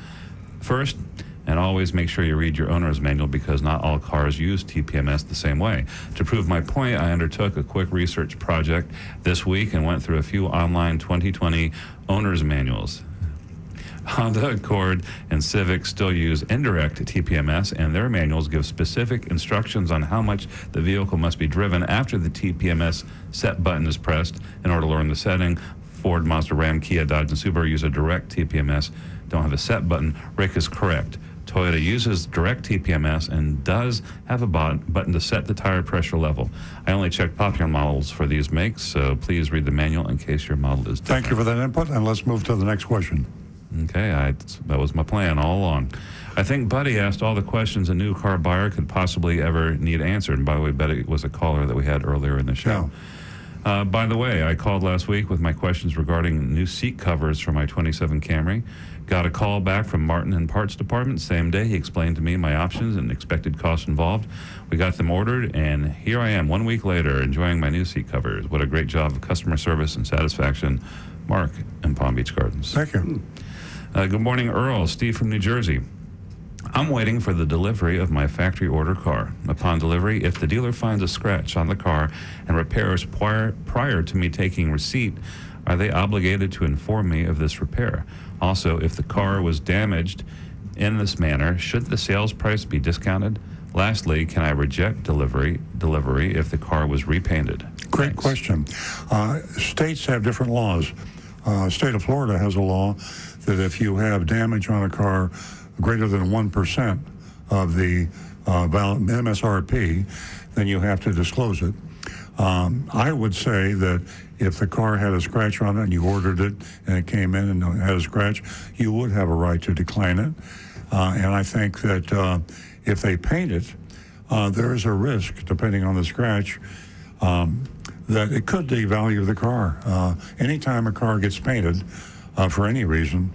First, and always make sure you read your owner's manual, because not all cars use TPMS the same way. To prove my point, I undertook a quick research project this week and went through a few online 2020 owner's manuals. Honda Accord and Civic still use indirect TPMS, and their manuals give specific instructions on how much the vehicle must be driven after the TPMS set button is pressed in order to learn the setting. Ford, Mazda, Ram, Kia, Dodge, and Subaru use a direct TPMS, don't have a set button. Rick is correct. Toyota uses direct TPMS and does have a button to set the tire pressure level. I only check popular models for these makes, so please read the manual in case your model is different. Thank you for that input, and let's move to the next question. Okay, that was my plan all along. I think Buddy asked all the questions a new car buyer could possibly ever need answered. And by the way, Buddy was a caller that we had earlier in the show. By the way, I called last week with my questions regarding new seat covers for my 27 Camry. Got a call back from Martin in Parts Department same day. He explained to me my options and expected costs involved. We got them ordered, and here I am 1 week later enjoying my new seat covers. What a great job of customer service and satisfaction. Mark in Palm Beach Gardens. Thank you. Good morning, Earl. Steve from New Jersey. I'm waiting for the delivery of my factory order car. Upon delivery, if the dealer finds a scratch on the car and repairs prior to me taking receipt, are they obligated to inform me of this repair? Also, if the car was damaged in this manner, should the sales price be discounted? Lastly, can I reject delivery if the car was repainted? Great question. States have different laws. State of Florida has a law that if you have damage on a car greater than 1% of the MSRP, then you have to disclose it. I would say that if the car had a scratch on it and you ordered it and it came in and it had a scratch, you would have a right to decline it. And I think that if they paint it, there is a risk, depending on the scratch, that it could devalue the car. Anytime a car gets painted for any reason,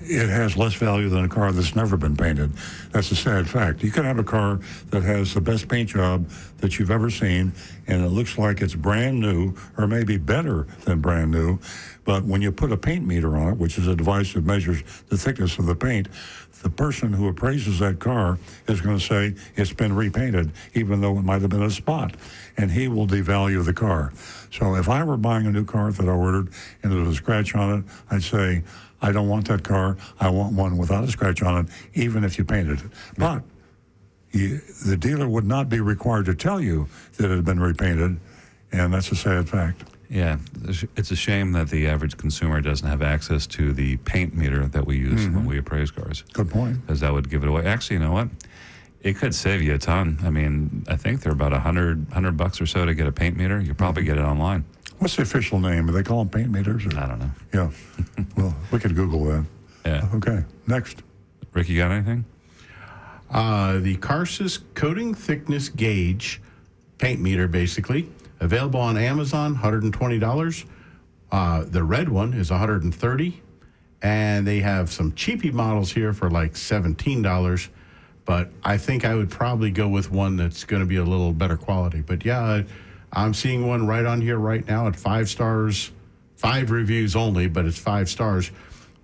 it has less value than a car that's never been painted. That's a sad fact. You can have a car that has the best paint job that you've ever seen, and it looks like it's brand new, or maybe better than brand new, but when you put a paint meter on it, which is a device that measures the thickness of the paint, the person who appraises that car is going to say it's been repainted, even though it might have been a spot, and he will devalue the car. So if I were buying a new car that I ordered and there was a scratch on it, I'd say, I don't want that car. I want one without a scratch on it, even if you painted it. But the dealer would not be required to tell you that it had been repainted, and that's a sad fact. Yeah, it's a shame that the average consumer doesn't have access to the paint meter that we use when we appraise cars. Good point. Because that would give it away. Actually, you know what? It could save you a ton. I mean, I think they're about $100 or so to get a paint meter. You could probably get it online. What's the official name? Do they call them paint meters? Or? I don't know. Yeah. Well, we could Google that. Yeah. Okay. Next. Rick, you got anything? The Carsis coating thickness gauge paint meter, basically, available on Amazon, $120. The red one is $130, and they have some cheapy models here for like $17. But I think I would probably go with one that's going to be a little better quality. But yeah, I'm seeing one right on here right now at 5 stars, 5 reviews only, but it's 5 stars.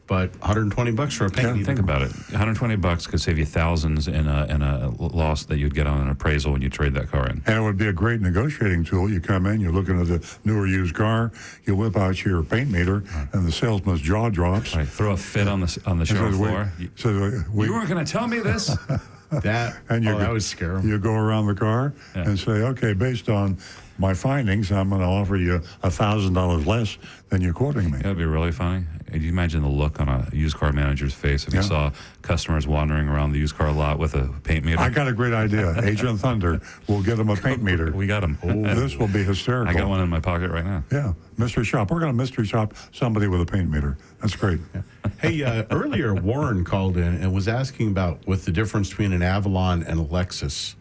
But $120 for a paint meter. Think about it. $120 could save you thousands in a loss that you'd get on an appraisal when you trade that car in. And it would be a great negotiating tool. You come in, you're looking at the newer used car, you whip out your paint meter, and the salesman's jaw drops. Right, throw a fit on the show floor. You weren't going to tell me this? That would scare them. You go around the car and say, okay, based on my findings, I'm going to offer you $1,000 less than you're quoting me. That would be really funny. Can you imagine the look on a used car manager's face if he saw customers wandering around the used car lot with a paint meter? I got a great idea. Agent Thunder will get them a paint meter. We got them. Oh, this will be hysterical. I got one in my pocket right now. Yeah, mystery shop. We're going to mystery shop somebody with a paint meter. That's great. Yeah. Hey, earlier Warren called in and was asking about what the difference between an Avalon and a Lexus.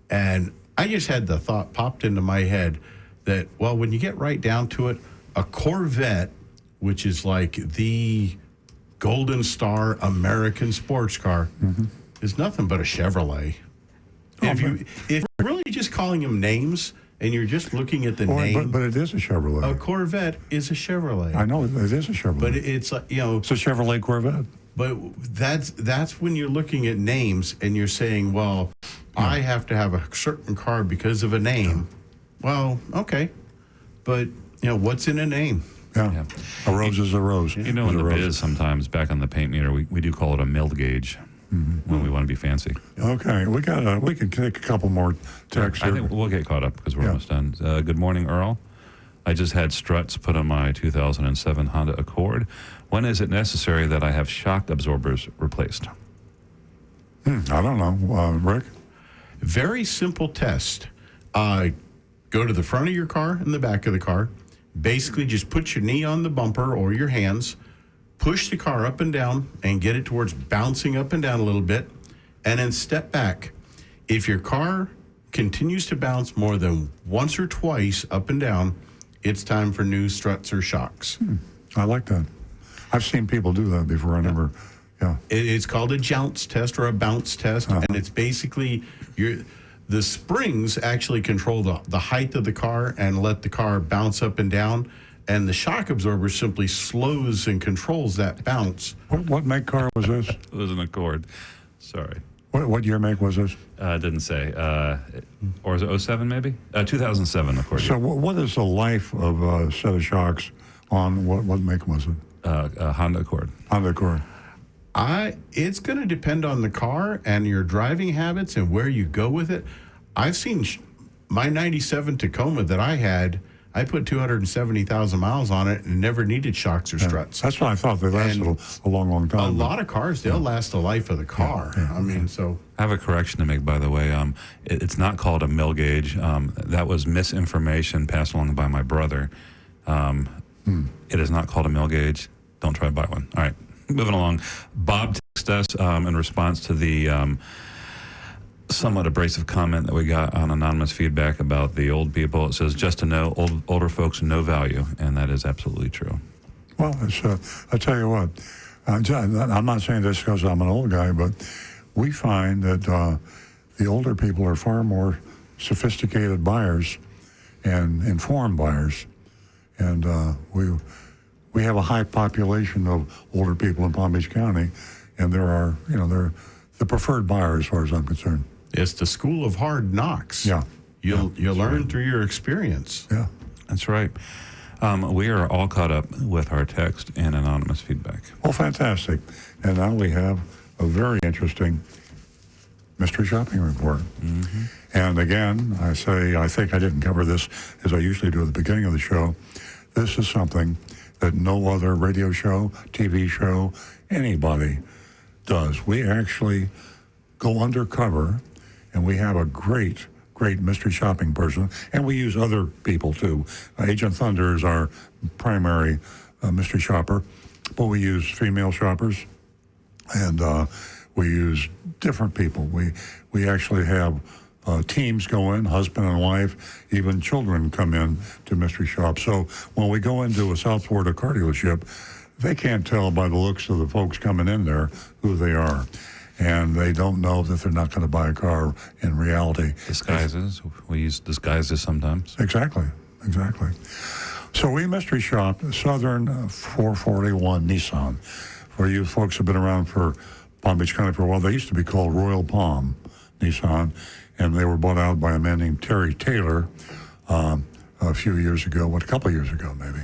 And I just had the thought popped into my head that, well, when you get right down to it, a Corvette, which is like the Golden Star American sports car, is nothing but a Chevrolet. If you're really just calling them names and you're just looking at the name. But it is a Chevrolet. A Corvette is a Chevrolet. I know, it is a Chevrolet. But it's like, it's a Chevrolet Corvette. But that's when you're looking at names and you're saying, well, I have to have a certain car because of a name. Well, okay. But, what's in a name? Yeah. A rose is a rose. In the biz, sometimes back on the paint meter, we do call it a milled gauge when we want to be fancy. Okay. We can take a couple more texts here. I think we'll get caught up because we're almost done. Good morning, Earl. I just had struts put on my 2007 Honda Accord. When is it necessary that I have shock absorbers replaced? I don't know. Rick? Very simple test. Go to the front of your car and the back of the car. Basically, just put your knee on the bumper or your hands, push the car up and down, and get it towards bouncing up and down a little bit, and then step back. If your car continues to bounce more than once or twice up and down, it's time for new struts or shocks. I like that. I've seen people do that before. I never, It's called a jounce test or a bounce test, and it's basically the springs actually control the height of the car and let the car bounce up and down, and the shock absorber simply slows and controls that bounce. What make car was this? It was an Accord. Sorry. What year make was this? Didn't say. Or is it 07 maybe? 2007, Accord. So what is the life of a set of shocks on, what make was it? Honda Accord. Honda Accord. It's going to depend on the car and your driving habits and where you go with it. I've seen my 97 Tacoma that I had, I put 270,000 miles on it and never needed shocks or struts. That's what I thought. They lasted a long, long time. A lot of cars, they'll last the life of the car. So... I have a correction to make, by the way. It's not called a mill gauge. That was misinformation passed along by my brother. It is not called a mill gauge. Don't try to buy one. All right. Moving along, Bob texted us in response to the somewhat abrasive comment that we got on anonymous feedback about the old people. It says, just to know, older folks no value, and that is absolutely true. Well, I tell you what, I'm not saying this because I'm an old guy, but we find that the older people are far more sophisticated buyers and informed buyers, and we have a high population of older people in Palm Beach County, and they're the preferred buyer as far as I'm concerned. It's the school of hard knocks. Yeah. You'll learn through your experience. Yeah. That's right. We are all caught up with our text and anonymous feedback. Well, fantastic. And now we have a very interesting mystery shopping report. Mm-hmm. And again, I think I didn't cover this as I usually do at the beginning of the show. This is something that no other radio show, TV show, anybody does. We actually go undercover, and we have a great mystery shopping person, and we use other people too. Agent Thunder is our primary mystery shopper, but we use female shoppers, and we use different people. We actually have teams go in, husband and wife, even children come in to mystery shop. So when we go into a South Florida car dealership, they can't tell by the looks of the folks coming in there who they are. And they don't know that they're not going to buy a car in reality. Disguises. We use disguises sometimes. Exactly. So we mystery shop Southern 441 Nissan. For you folks who have been around for Palm Beach County for a while, they used to be called Royal Palm Nissan, and they were bought out by a man named Terry Taylor a few years ago, a couple of years ago maybe.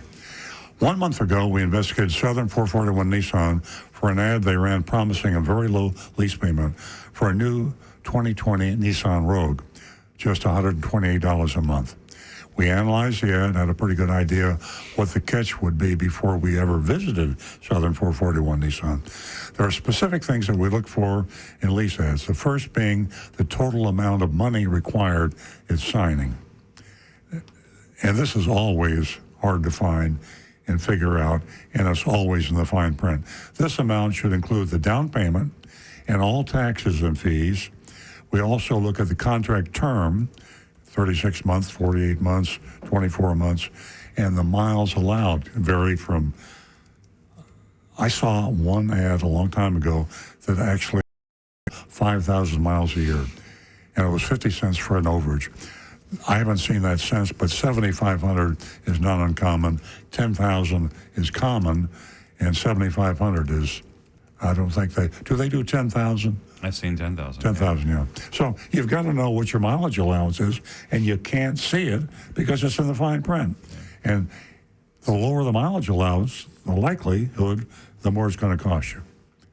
1 month ago, we investigated Southern 441 Nissan for an ad they ran promising a very low lease payment for a new 2020 Nissan Rogue, just $128 a month. We analyzed the ad, had a pretty good idea what the catch would be before we ever visited Southern 441 Nissan. There are specific things that we look for in lease ads. The first being the total amount of money required at signing. And this is always hard to find and figure out, and it's always in the fine print. This amount should include the down payment and all taxes and fees. We also look at the contract term, 36 months, 48 months, 24 months, and the miles allowed vary from, I saw one ad a long time ago that actually 5,000 miles a year, and it was 50 cents for an overage. I haven't seen that since, but 7,500 is not uncommon, 10,000 is common, and 7,500 is, I don't think do they do 10,000? I've seen 10,000. 10,000, yeah. So you've got to know what your mileage allowance is, and you can't see it because it's in the fine print. Yeah. And the lower the mileage allowance, the likelihood, the more it's going to cost you.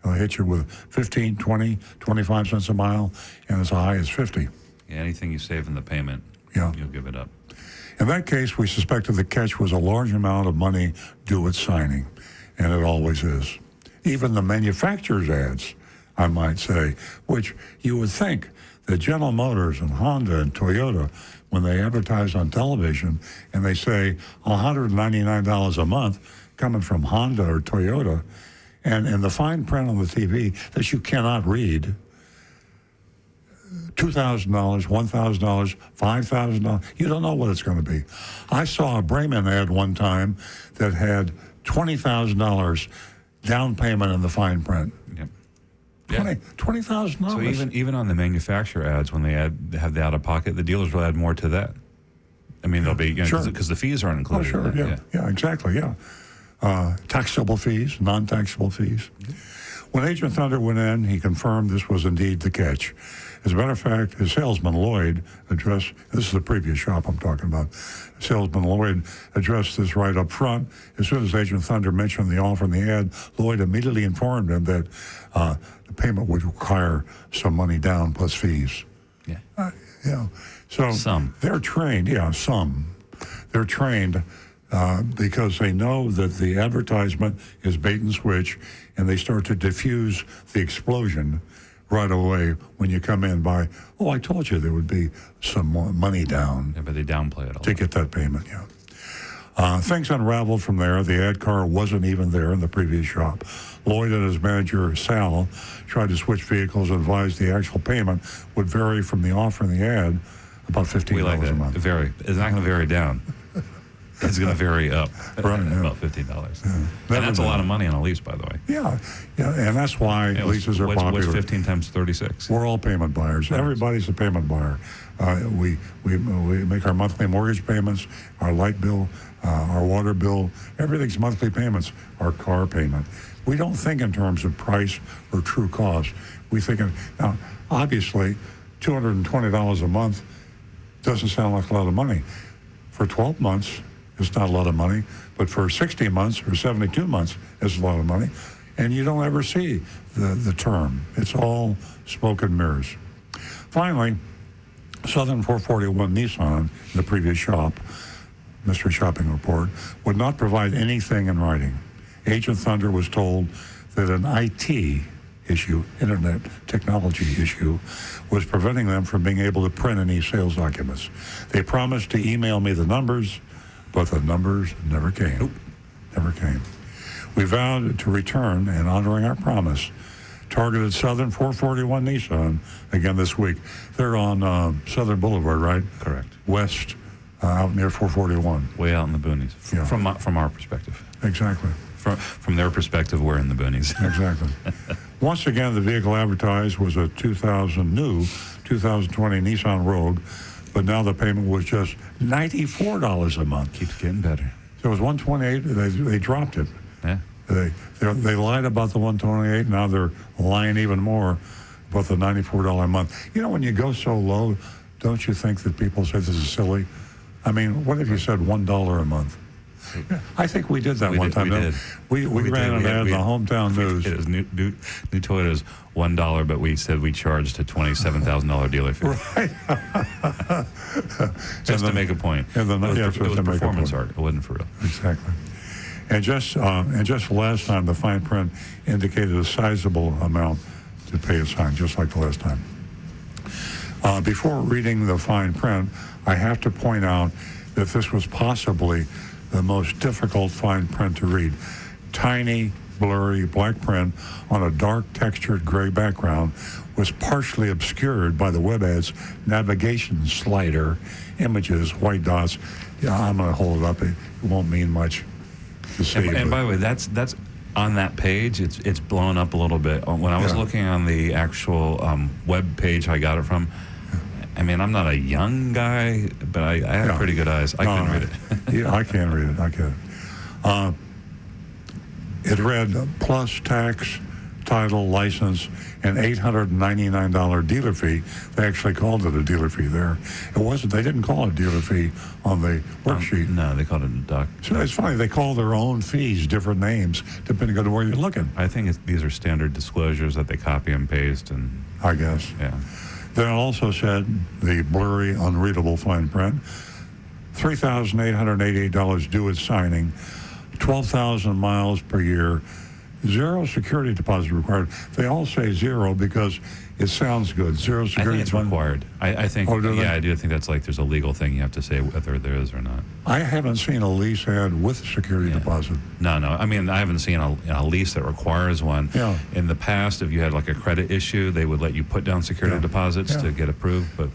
They'll hit you with 15, 20, 25 cents a mile, and as high as 50. Yeah, anything you save in the payment, you'll give it up. In that case, we suspected the catch was a large amount of money due at signing, and it always is. Even the manufacturer's ads, I might say, which you would think that General Motors and Honda and Toyota, when they advertise on television and they say $199 a month coming from Honda or Toyota, and in the fine print on the TV that you cannot read, $2,000, $1,000, $5,000. You don't know what it's going to be. I saw a Brayman ad one time that had $20,000 down payment in the fine print. Yep. $20,000. So even on the manufacturer ads, when they have the out of pocket, the dealers will add more to that. I mean, they'll be because the fees aren't included. Oh, sure. In that. Yeah, exactly. Yeah, taxable fees, non-taxable fees. When Agent Thunder went in, he confirmed this was indeed the catch. As a matter of fact, his salesman, Lloyd, addressed, this is the previous shop I'm talking about, salesman Lloyd addressed this right up front. As soon as Agent Thunder mentioned the offer in the ad, Lloyd immediately informed him that the payment would require some money down plus fees. Yeah. So some. They're trained, some. They're trained because they know that the advertisement is bait and switch, and they start to diffuse the explosion right away when you come in by, I told you there would be some more money down. Yeah, but they downplay it a lot. To get that payment, yeah. Things unraveled from there. The ad car wasn't even there in the previous shop. Lloyd and his manager, Sal, tried to switch vehicles and advised the actual payment would vary from the offer in the ad about $15 a month. Vary. It's not going to vary down. It's going to vary up about $15. Yeah. And that's a lot of money on a lease, by the way. Yeah, and that's why leases are popular. What's 15 times 36? We're all payment buyers. Everybody's a payment buyer. We make our monthly mortgage payments, our light bill, our water bill. Everything's monthly payments. Our car payment. We don't think in terms of price or true cost. We think now, obviously, $220 a month doesn't sound like a lot of money. For 12 months, it's not a lot of money, but for 60 months or 72 months, it's a lot of money. And you don't ever see the term. It's all smoke and mirrors. Finally, Southern 441 Nissan, in the previous shop, Mystery Shopping Report, would not provide anything in writing. Agent Thunder was told that an IT issue, internet technology issue, was preventing them from being able to print any sales documents. They promised to email me the numbers, but the numbers never came. Nope. Never came. We vowed to return, and honoring our promise, targeted Southern 441 Nissan again this week. They're on Southern Boulevard, right? Correct. West, out near 441. Way out in the boonies, Yeah. from our perspective. Exactly. From their perspective, we're in the boonies. Exactly. Once again, the vehicle advertised was a 2020 Nissan Rogue, but now the payment was just $94 a month. Keeps getting better. So it was $128. They dropped it. Yeah. They lied about the $128. Now they're lying even more about the $94 a month. You know, when you go so low, don't you think that people say this is silly? I mean, what if you said $1 a month? I think we did that one time. We ran an ad in the hometown news. It was new Toyota's $1, but we said we charged a $27,000 dealer fee. Right. Just to make a point. And it was to make performance a point. art. It wasn't for real. Exactly. And just last time, the fine print indicated a sizable amount to pay a fine, just like the last time. Before reading the fine print, I have to point out that this was possibly the most difficult fine print to read. Tiny, blurry black print on a dark textured gray background was partially obscured by the web ad's navigation slider, images, white dots. Yeah, I'm going to hold it up. It won't mean much to see. And by the way, that's on that page. It's blown up a little bit. When I was looking on the actual web page I got it from, I mean, I'm not a young guy, but I have pretty good eyes. I couldn't read it. Yeah, I can't read it. I can't. It read plus tax, title, license, and $899 dealer fee. They actually called it a dealer fee there. It wasn't. They didn't call it a dealer fee on the worksheet. No, they called it a doc. So it's funny. They call their own fees different names depending on where you're looking. I think these are standard disclosures that they copy and paste. And I guess. Yeah. Then it also said the blurry, unreadable fine print, $3,888 due at signing, 12,000 miles per year, zero security deposit required. They all say zero because It sounds good. Zero I security think it's deposit. required. I think, Oh, do they? yeah, I do think that's like there's a legal thing you have to say whether there is or not. I haven't seen a lease ad with security deposit. No. I mean, I haven't seen a lease that requires one. Yeah. In the past, if you had like a credit issue, they would let you put down security deposits to get approved. But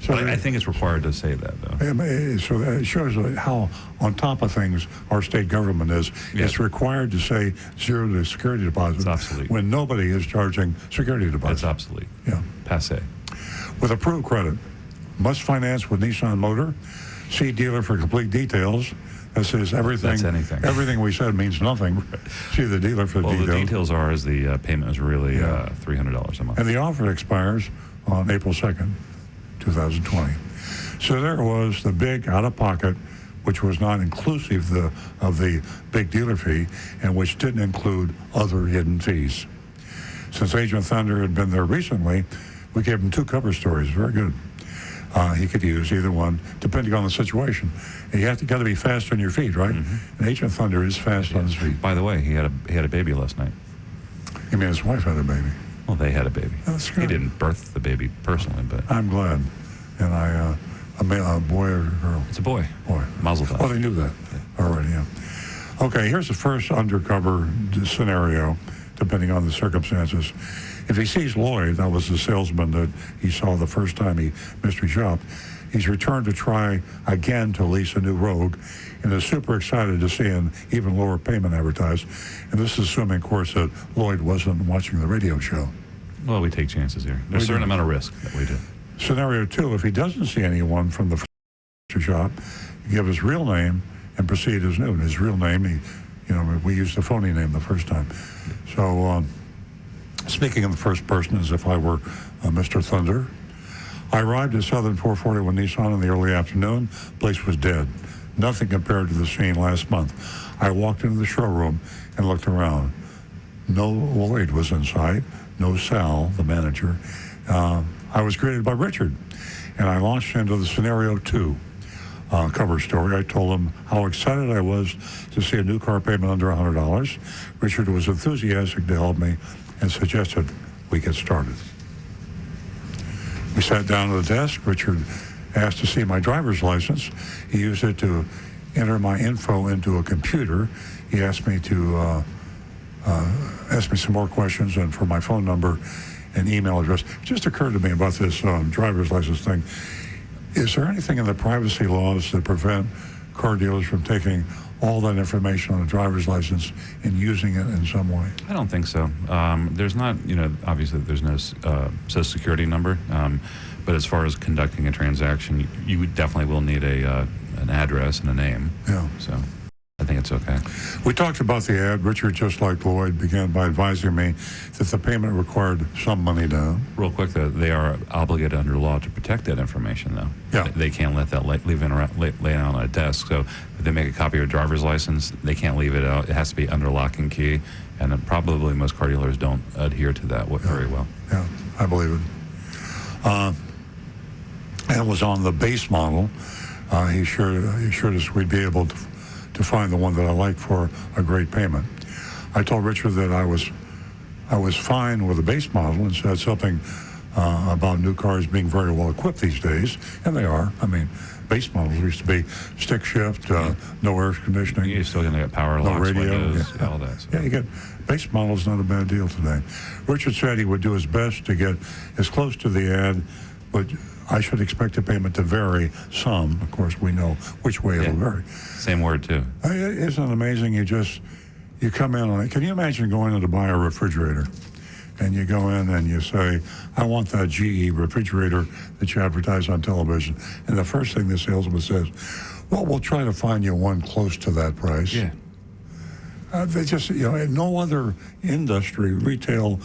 So I think it's required to say that, though. So it shows how on top of things our state government is. Yeah. It's required to say zero to security deposit It's obsolete. when nobody is charging security deposit. It's obsolete. Yeah. Passé. With approved credit, must finance with Nissan Motor. See dealer for complete details. That says everything. That's anything. Everything we said means nothing. See the dealer for the Well, details. the details are is the payment is really $300 a month. And the offer expires on April 2nd, 2020. So there was the big out-of-pocket, which was not inclusive of the big dealer fee, and which didn't include other hidden fees. Since Agent Thunder had been there recently, we gave him 2 cover stories. Very good. He could use either one, depending on the situation. And you got to be fast on your feet, right? And Agent Thunder is fast on his feet. By the way, he had a baby last night. You mean his wife had a baby? Well, they had a baby. That's good. He didn't birth the baby personally, but I'm glad. And a boy or girl? it's a boy. Boy. Mazel tov. Oh, they knew that already, yeah. Okay, here's the first undercover scenario, depending on the circumstances. If he sees Lloyd, that was the salesman that he saw the first time he mystery shopped, he's returned to try again to lease a new Rogue and is super excited to see an even lower payment advertised. And this is assuming, of course, that Lloyd wasn't watching the radio show. Well, we take chances here. There's a certain amount of risk that we do. Scenario 2, if he doesn't see anyone from the shop, give his real name and proceed as new. And his real name, we used the phony name the first time. So, speaking in the first person as if I were Mr. Thunder, I arrived at Southern 441 Nissan in the early afternoon. Place was dead. Nothing compared to the scene last month. I walked into the showroom and looked around. No Lloyd was in sight. No Sal, the manager. I was greeted by Richard, and I launched into the scenario 2 cover story. I told him how excited I was to see a new car payment under $100. Richard was enthusiastic to help me and suggested we get started. We sat down at the desk. Richard asked to see my driver's license. He used it to enter my info into a computer. He asked me to ask me some more questions and for my phone number and email address. It just occurred to me about this driver's license thing. Is there anything in the privacy laws that prevent car dealers from taking all that information on a driver's license and using it in some way? I don't think so. There's not, obviously there's no social security number, but as far as conducting a transaction, you definitely will need an address and a name. Yeah. So I think it's okay. We talked about the ad. Richard, just like Lloyd, began by advising me that the payment required some money down. Real quick, though, they are obligated under law to protect that information, though. Yeah. They can't let that lay out on a desk. So if they make a copy of your driver's license, they can't leave it out. It has to be under lock and key. And then probably most car dealers don't adhere to that very well. Yeah, I believe it. And it was on the base model. He assured us we'd be able to find the one that I like for a great payment. I told Richard that I was fine with the base model and said something about new cars being very well equipped these days, and they are. I mean, base models used to be stick shift, no air conditioning. You're still going to get power locks, radio, windows, all that. So. Yeah, you get base models, not a bad deal today. Richard said he would do his best to get as close to the ad, but I should expect the payment to vary some. Of course, we know which way it'll vary. Same word, too. Isn't it amazing? You come in on it. Can you imagine going in to buy a refrigerator? And you go in and you say, I want that GE refrigerator that you advertise on television. And the first thing the salesman says, well, we'll try to find you one close to that price. Yeah. They just, no other industry, retailer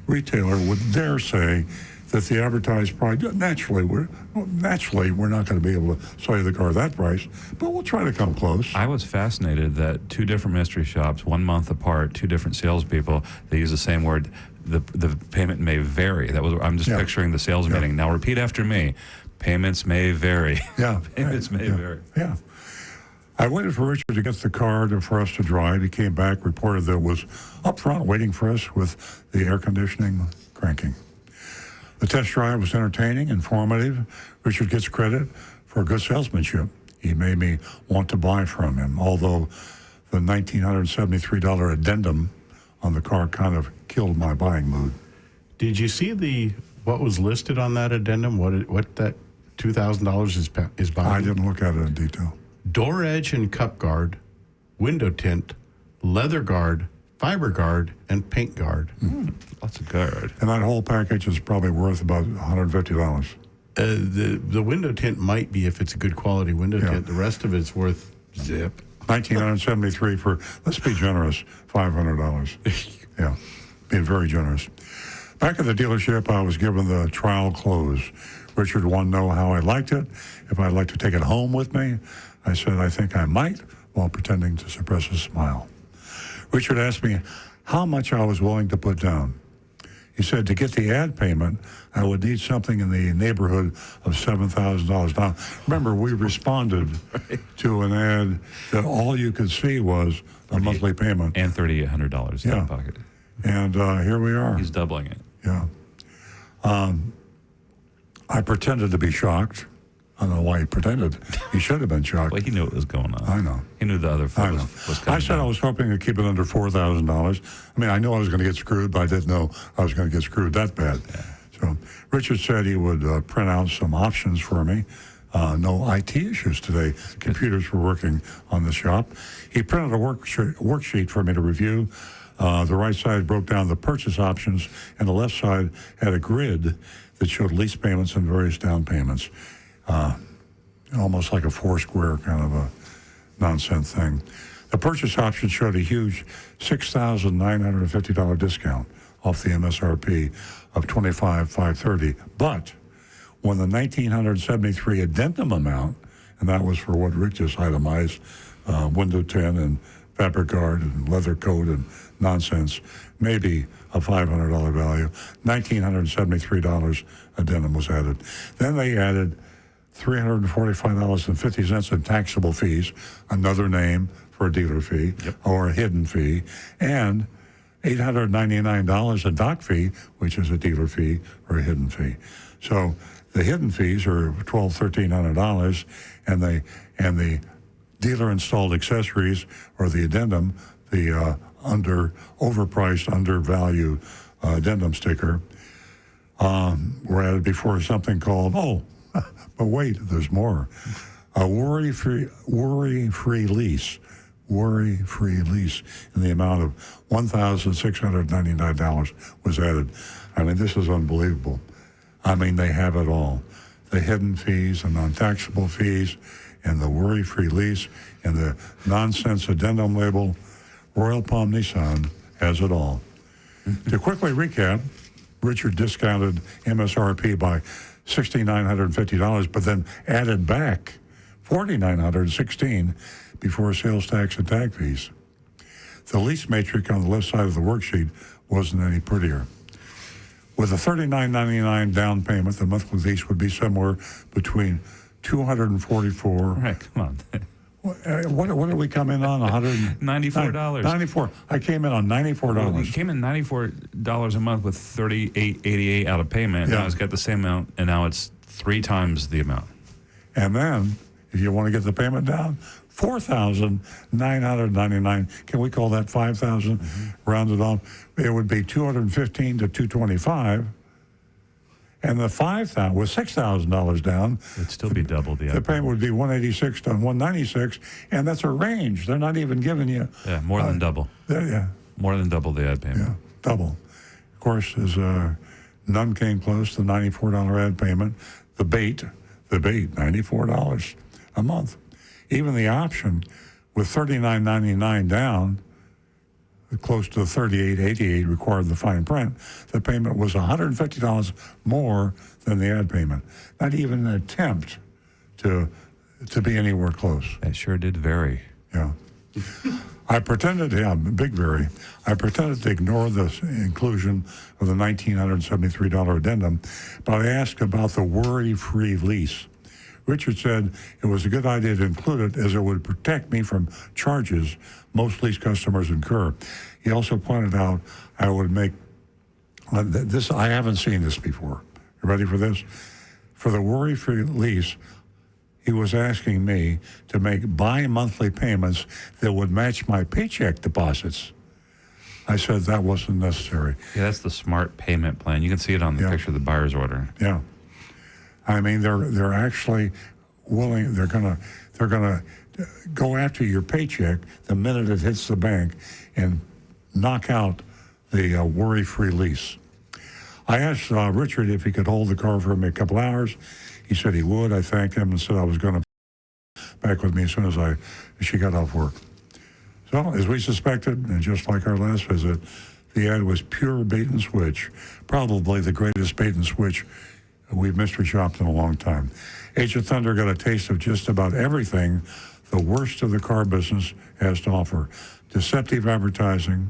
would dare say that the advertised price, naturally, we're not going to be able to sell you the car at that price, but we'll try to come close. I was fascinated that 2 different mystery shops, 1 month apart, 2 different salespeople, they use the same word. The payment may vary. I'm just picturing the sales meeting. Now repeat after me. Payments may vary. Yeah. Payments may vary. Yeah. I waited for Richard to get the car for us to drive. He came back, reported that it was up front waiting for us with the air conditioning cranking. The test drive was entertaining, informative. Richard gets credit for good salesmanship. He made me want to buy from him, although the $1,973 addendum on the car kind of killed my buying mood. Did you see what was listed on that addendum? What that $2,000 is buying? I didn't look at it in detail. Door edge and cup guard, window tint, leather guard, fiber guard, and paint guard. Lots of guard. And that whole package is probably worth about $150. The window tint might be if it's a good quality window tint. The rest of it's worth zip. $1,973 for, let's be generous, $500. Yeah, being very generous. Back at the dealership, I was given the trial close. Richard wanted to know how I liked it, if I'd like to take it home with me. I said I think I might, while pretending to suppress a smile. Richard asked me how much I was willing to put down. He said to get the ad payment, I would need something in the neighborhood of $7,000. Now, remember, we responded to an ad that all you could see was a monthly payment. And $3,800 in the pocket. And here we are. He's doubling it. Yeah. I pretended to be shocked. I don't know why he pretended. He should have been shocked. Well, he knew what was going on. I know. He knew the other foot was coming I said down. I was hoping to keep it under $4,000. I mean, I knew I was going to get screwed, but I didn't know I was going to get screwed that bad. Yeah. So Richard said he would print out some options for me. No IT issues today. Computers were working on the shop. He printed a worksheet for me to review. The right side broke down the purchase options, and the left side had a grid that showed lease payments and various down payments. Almost like a four-square kind of a nonsense thing. The purchase option showed a huge $6,950 discount off the MSRP of $25,530. But when the $1,973 addendum amount, and that was for what Rick just itemized, window tint and fabric guard and leather coat and nonsense, maybe a $500 value, $1,973 addendum was added. Then they added $345.50 in taxable fees, another name for a dealer fee or a hidden fee, and $899 a dock fee, which is a dealer fee or a hidden fee. So the hidden fees are $1,300, and the dealer installed accessories or the addendum, the overpriced, undervalued addendum sticker, were added before something called but wait, there's more. A worry-free lease. Worry-free lease in the amount of $1,699 was added. I mean, this is unbelievable. I mean, they have it all. The hidden fees, the non-taxable fees, and the worry-free lease, and the nonsense addendum label. Royal Palm Nissan has it all. To quickly recap, Richard discounted MSRP by $6,950, but then added back $4,916 before sales tax and tag fees. The lease matrix on the left side of the worksheet wasn't any prettier. With a $39.99 down payment, the monthly lease would be somewhere between $244. Right, come on. What did we come in on? $94. $94. I came in on $94. Well, you came in $94 a month with $38.88 out of payment. Now it's got the same amount, and now it's 3 times the amount. And then, if you want to get the payment down, $4,999. Can we call that $5,000 rounded off? It would be $215 to $225. And the $5,000 with $6,000 down, it'd still be double the payment would be $186 to $196, and that's a range. They're not even giving you more than double. More than double the ad payment. Yeah, double. Of course, none came close to the $94 ad payment. The bait, $94 a month. Even the option with $39.99 down, close to $38.88 required the fine print. The payment was $150 more than the ad payment. Not even an attempt to be anywhere close. That sure did vary. Yeah. I pretended, big vary. I pretended to ignore the inclusion of the $1,973 addendum, but I asked about the worry-free lease. Richard said it was a good idea to include it as it would protect me from charges most lease customers incur. He also pointed out I would make this. I haven't seen this before, You ready for this? For the worry-free lease, he was asking me to make bi-monthly payments that would match my paycheck deposits. I said that wasn't necessary. Yeah, that's the smart payment plan. You can see it on the picture of the buyer's order. Yeah. I mean, they're actually willing. They're gonna go after your paycheck the minute it hits the bank and knock out the worry-free lease. I asked Richard if he could hold the car for me a couple hours. He said he would. I thanked him and said I was going to back with me as soon as she got off work. So, as we suspected, and just like our last visit, the ad was pure bait and switch, probably the greatest bait and switch we've mystery shopped in a long time. Age of Thunder got a taste of just about everything the worst of the car business has to offer. Deceptive advertising,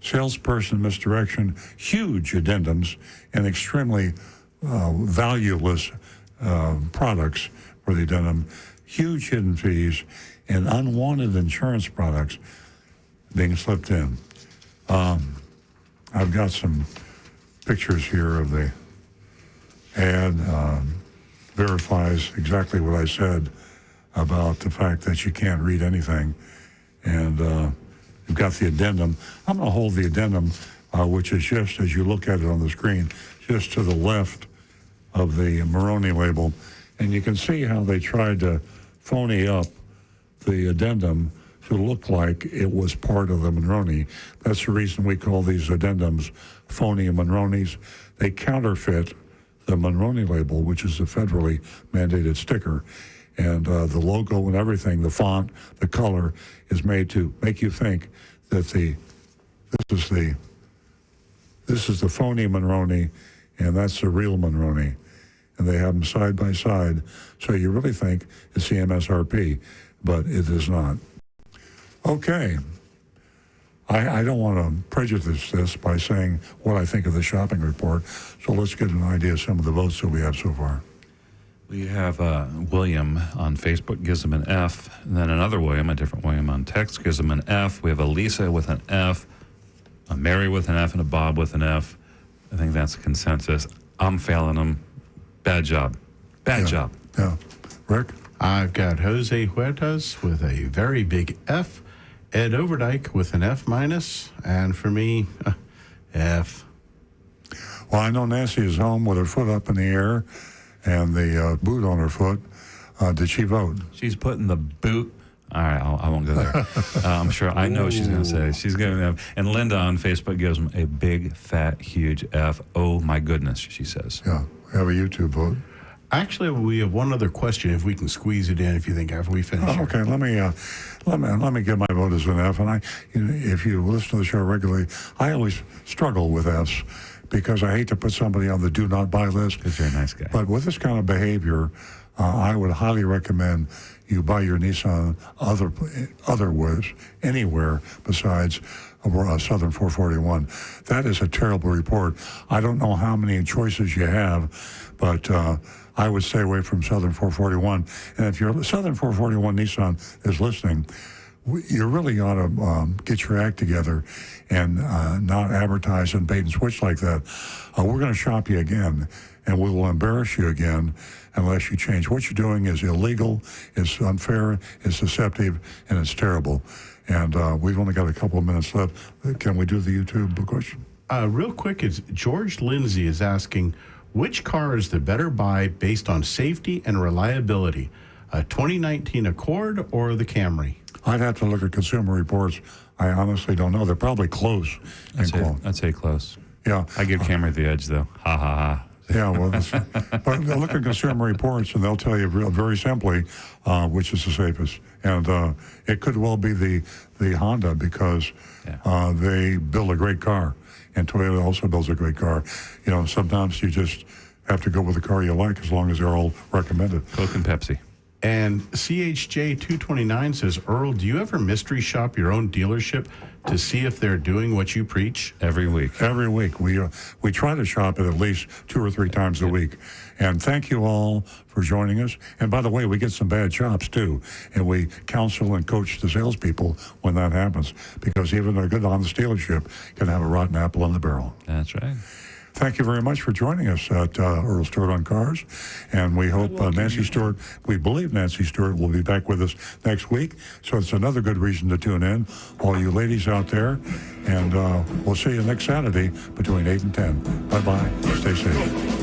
salesperson misdirection, huge addendums, and extremely valueless products for the addendum, huge hidden fees, and unwanted insurance products being slipped in. I've got some pictures here of the ad. Verifies exactly what I said about the fact that you can't read anything. And you've got the addendum. I'm going to hold the addendum, which is just, as you look at it on the screen, just to the left of the Moroni label. And you can see how they tried to phony up the addendum to look like it was part of the Monroney. That's the reason we call these addendums phony Monroneys. They counterfeit the Monroney label, which is a federally mandated sticker. And the logo and everything, the font, the color, is made to make you think that this is the phony Monroney, and that's the real Monroney. And they have them side by side, so you really think it's the MSRP, but it is not. Okay. I don't want to prejudice this by saying what I think of the shopping report, so let's get an idea of some of the votes that we have so far. We have William on Facebook gives him an F, and then another William, a different William on text, gives him an F. We have a Lisa with an F, a Mary with an F, and a Bob with an F. I think that's a consensus. I'm failing them. Bad job. Bad job. Yeah. Rick? I've got Jose Huertas with a very big F, Ed Overdyke with an F minus, and for me, F. Well, I know Nancy is home with her foot up in the air and the boot on her foot. Did she vote? She's putting the boot. All right, I won't go there. I'm sure. I know what she's going to say. She's going to have. And Linda on Facebook gives him a big, fat, huge F. Oh, my goodness, she says. Yeah, we have a YouTube vote. Actually, we have one other question, if we can squeeze it in, if you think, after we finish. Oh, okay, let me give my vote as an F. And if you listen to the show regularly, I always struggle with Fs because I hate to put somebody on the do not buy list. Because you're a nice guy. But with this kind of behavior, I would highly recommend you buy your Nissan otherwise anywhere besides Southern 441. That is a terrible report. I don't know how many choices you have, but I would stay away from Southern 441. And if your Southern 441 Nissan is listening, you really ought to get your act together and not advertise and bait and switch like that. We're going to shop you again, and we will embarrass you again unless you change. What you're doing is illegal, it's unfair, it's deceptive, and it's terrible. And we've only got a couple of minutes left. Can we do the YouTube question? Real quick, it's George Lindsay is asking, which car is the better buy based on safety and reliability? A 2019 Accord or the Camry? I'd have to look at Consumer Reports. I honestly don't know. They're probably close. I'd say close. Yeah. I give Camry the edge, though. Ha, ha, ha. Yeah, well, but look at Consumer Reports, and they'll tell you very simply which is the safest. And it could well be the Honda because they build a great car, and Toyota also builds a great car. You know, sometimes you just have to go with the car you like as long as they're all recommended. Coke and Pepsi. And CHJ229 says, Earl, do you ever mystery shop your own dealership to see if they're doing what you preach? Every week. Every week. We try to shop it at least 2 or 3 times a week. And thank you all for joining us. And by the way, we get some bad shops too. And we counsel and coach the salespeople when that happens. Because even a good honest dealership can have a rotten apple in the barrel. That's right. thank you very much for joining us at Earl Stewart on Cars. And we hope we believe Nancy Stewart will be back with us next week. So it's another good reason to tune in, all you ladies out there. And we'll see you next Saturday between 8 and 10. Bye-bye. Stay safe.